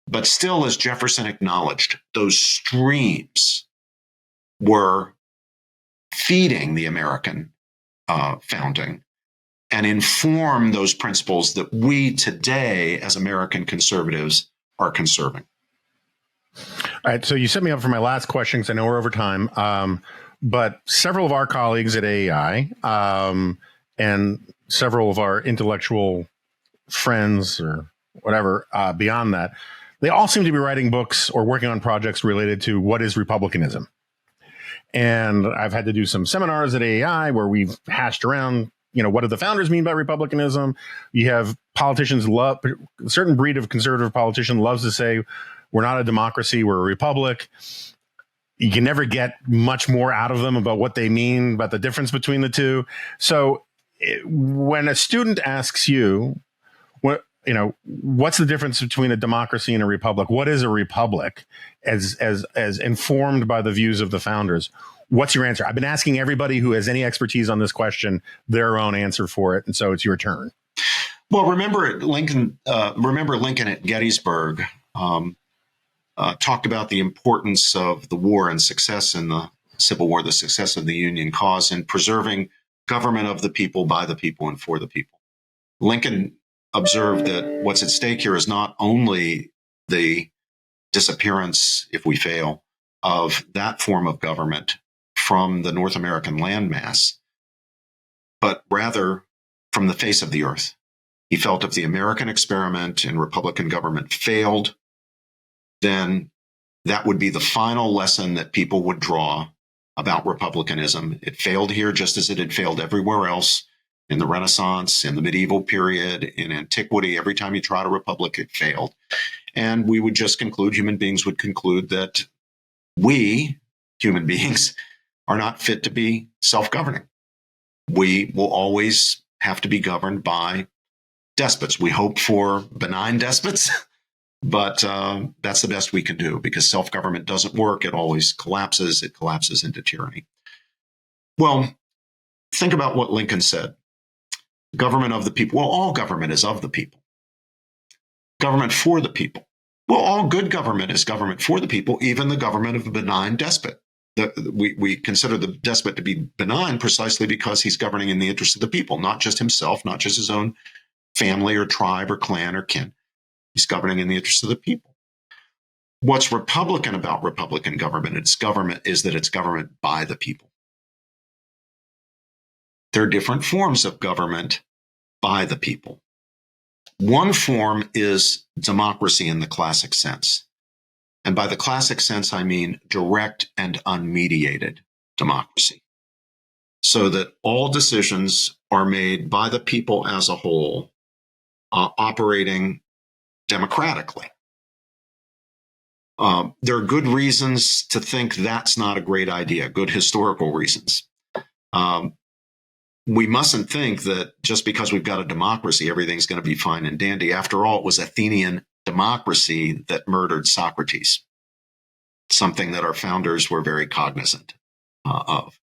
But still, as Jefferson acknowledged, those streams were feeding the American founding and inform those principles that we today, as American conservatives, are conserving. All right. So you set me up for my last question because I know we're over time. But several of our colleagues at AEI and several of our intellectual friends or whatever beyond that, they all seem to be writing books or working on projects related to what is republicanism. And I've had to do some seminars at AEI where we've hashed around, what do the founders mean by republicanism? You have politicians a certain breed of conservative politician loves to say, we're not a democracy, we're a republic. You can never get much more out of them about what they mean, about the difference between the two. So when a student asks you, what's the difference between a democracy and a republic? What is a republic as informed by the views of the founders? What's your answer? I've been asking everybody who has any expertise on this question their own answer for it. And so it's your turn. Well, remember Lincoln at Gettysburg talked about the importance of the war and success in the Civil War, the success of the Union cause in preserving government of the people, by the people, and for the people. Lincoln observed that what's at stake here is not only the disappearance, if we fail, of that form of government from the North American landmass, but rather from the face of the earth. He felt if the American experiment in Republican government failed, then that would be the final lesson that people would draw about republicanism. It failed here just as it had failed everywhere else in the Renaissance, in the medieval period, in antiquity. Every time you tried a republic, it failed. And we would just conclude, human beings would conclude that we, human beings, are not fit to be self-governing. We will always have to be governed by despots. We hope for benign despots, but that's the best we can do because self-government doesn't work. It always collapses. It collapses into tyranny. Well, think about what Lincoln said. Government of the people. Well, all government is of the people. government for the people. Well, all good government is government for the people, even the government of a benign despot. We consider the despot to be benign precisely because he's governing in the interest of the people, not just himself, not just his own family or tribe or clan or kin. He's governing in the interest of the people. What's Republican about Republican government is that it's government by the people. There are different forms of government by the people. One form is democracy in the classic sense. And by the classic sense, I mean direct and unmediated democracy. So that all decisions are made by the people as a whole, operating democratically. There are good reasons to think that's not a great idea, good historical reasons. We mustn't think that just because we've got a democracy, everything's going to be fine and dandy. After all, it was Athenian democracy that murdered Socrates, something that our founders were very cognizant of.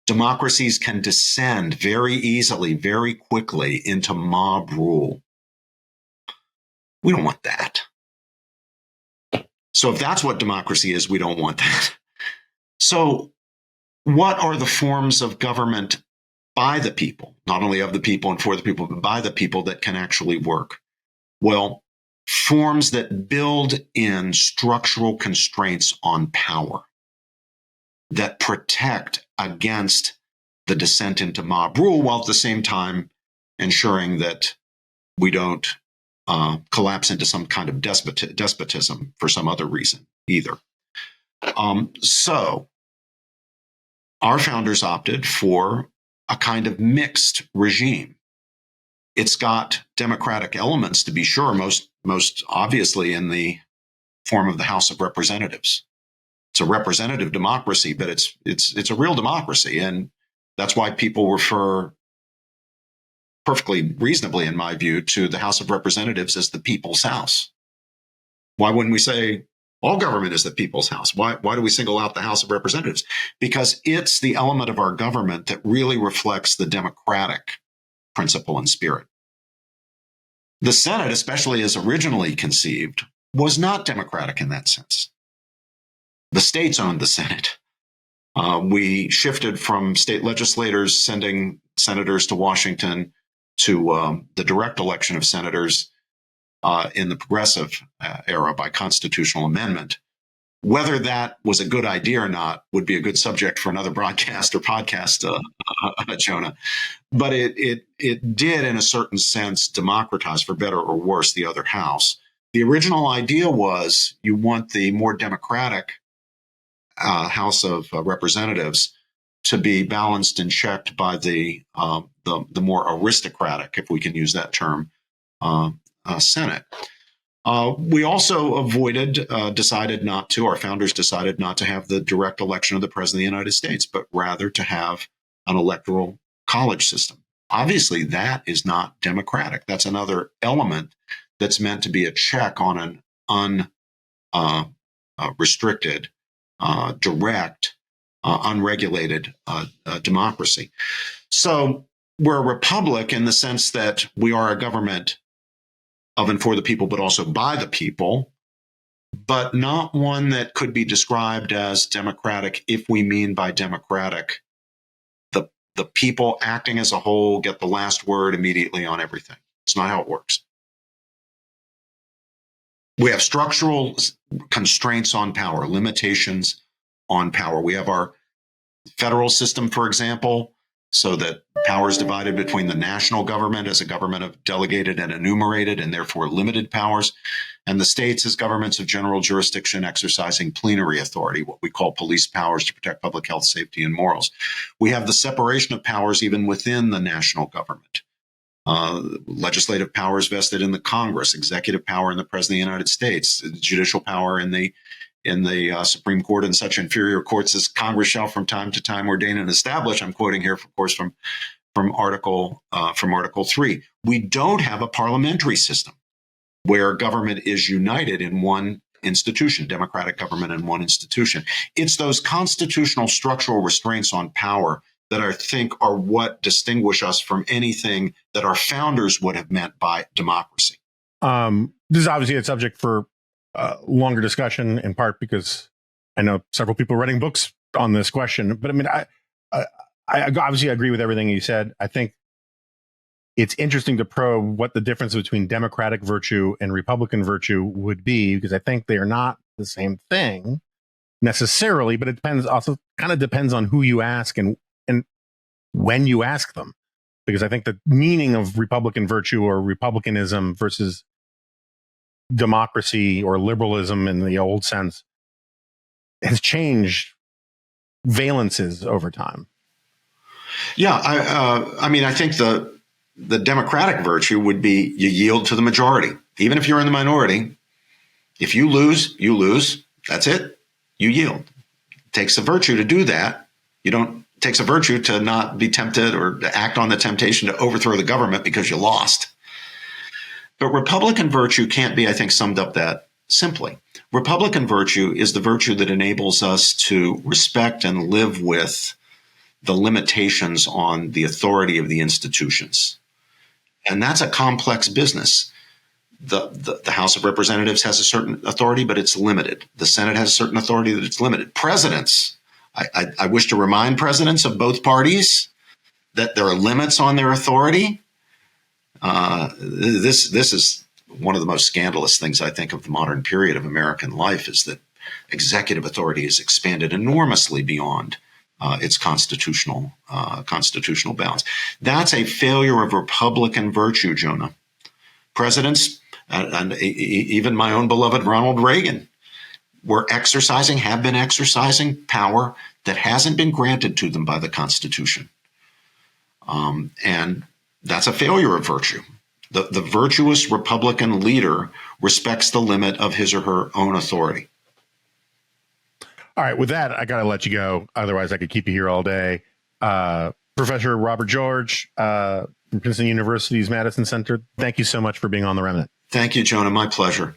Democracies can descend very easily, very quickly into mob rule. We don't want that. So if that's what democracy is, we don't want that. So what are the forms of government by the people, not only of the people and for the people, but by the people that can actually work? Well, forms that build in structural constraints on power, that protect against the descent into mob rule, while at the same time ensuring that we don't collapse into some kind of despotism for some other reason either. So our founders opted for a kind of mixed regime. It's got democratic elements, to be sure, most obviously in the form of the House of Representatives. It's a representative democracy, but it's a real democracy, and that's why people refer perfectly reasonably, in my view, to the House of Representatives as the people's house. Why wouldn't we say all government is the people's house? Why do we single out the House of Representatives? Because it's the element of our government that really reflects the democratic principle and spirit. The Senate, especially as originally conceived, was not democratic in that sense. The states owned the Senate. We shifted from state legislators sending senators to Washington to the direct election of senators in the progressive era by constitutional amendment. Whether that was a good idea or not would be a good subject for another broadcast or podcast, Jonah. But it did, in a certain sense, democratize, for better or worse, the other house. The original idea was you want the more democratic House of Representatives to be balanced and checked by the more aristocratic, if we can use that term, Senate. We also decided not to, our founders decided not to have the direct election of the President of the United States, but rather to have an electoral college system. Obviously, that is not democratic. That's another element that's meant to be a check on an unrestricted, direct, unregulated democracy. So we're a republic in the sense that we are a government of and for the people, but also by the people, but not one that could be described as democratic if we mean by democratic the people acting as a whole get the last word immediately on everything. It's not how it works. We have structural constraints on power, limitations on power. We have our federal system, for example, so that power is divided between the national government as a government of delegated and enumerated and therefore limited powers, and the states as governments of general jurisdiction exercising plenary authority, what we call police powers to protect public health, safety, and morals. We have the separation of powers even within the national government. Legislative powers vested in the Congress, executive power in the President of the United States, judicial power in the Supreme Court and such inferior courts as Congress shall from time to time ordain and establish. I'm quoting here, of course, from Article 3. We don't have a parliamentary system where government is united in one institution, democratic government in one institution. It's those constitutional structural restraints on power that I think are what distinguish us from anything that our founders would have meant by democracy. this is obviously a subject for longer discussion, in part because I know several people writing books on this question. But I mean, I obviously agree with everything you said. I think it's interesting to probe what the difference between democratic virtue and Republican virtue would be, because I think they are not the same thing necessarily, but it depends, also kind of depends on who you ask and when you ask them. Because I think the meaning of Republican virtue or republicanism versus democracy or liberalism in the old sense has changed valences over time. Yeah, I mean, I think the democratic virtue would be you yield to the majority. Even if you're in the minority, if you lose, you lose. That's it. You yield. It takes a virtue to do that. It takes a virtue to not be tempted or to act on the temptation to overthrow the government because you lost. But Republican virtue can't be, I think, summed up that simply. Republican virtue is the virtue that enables us to respect and live with the limitations on the authority of the institutions. And that's a complex business. The House of Representatives has a certain authority, but it's limited. The Senate has a certain authority that it's limited. Presidents, I wish to remind presidents of both parties that there are limits on their authority. This is one of the most scandalous things, I think, of the modern period of American life, is that executive authority is expanded enormously beyond its constitutional bounds. That's a failure of Republican virtue, Jonah. Presidents, and even my own beloved Ronald Reagan, have been exercising power that hasn't been granted to them by the Constitution. And that's a failure of virtue. The virtuous Republican leader respects the limit of his or her own authority. All right, with that, I got to let you go. Otherwise, I could keep you here all day. Professor Robert George from Princeton University's Madison Center, thank you so much for being on The Remnant. Thank you, Jonah. My pleasure.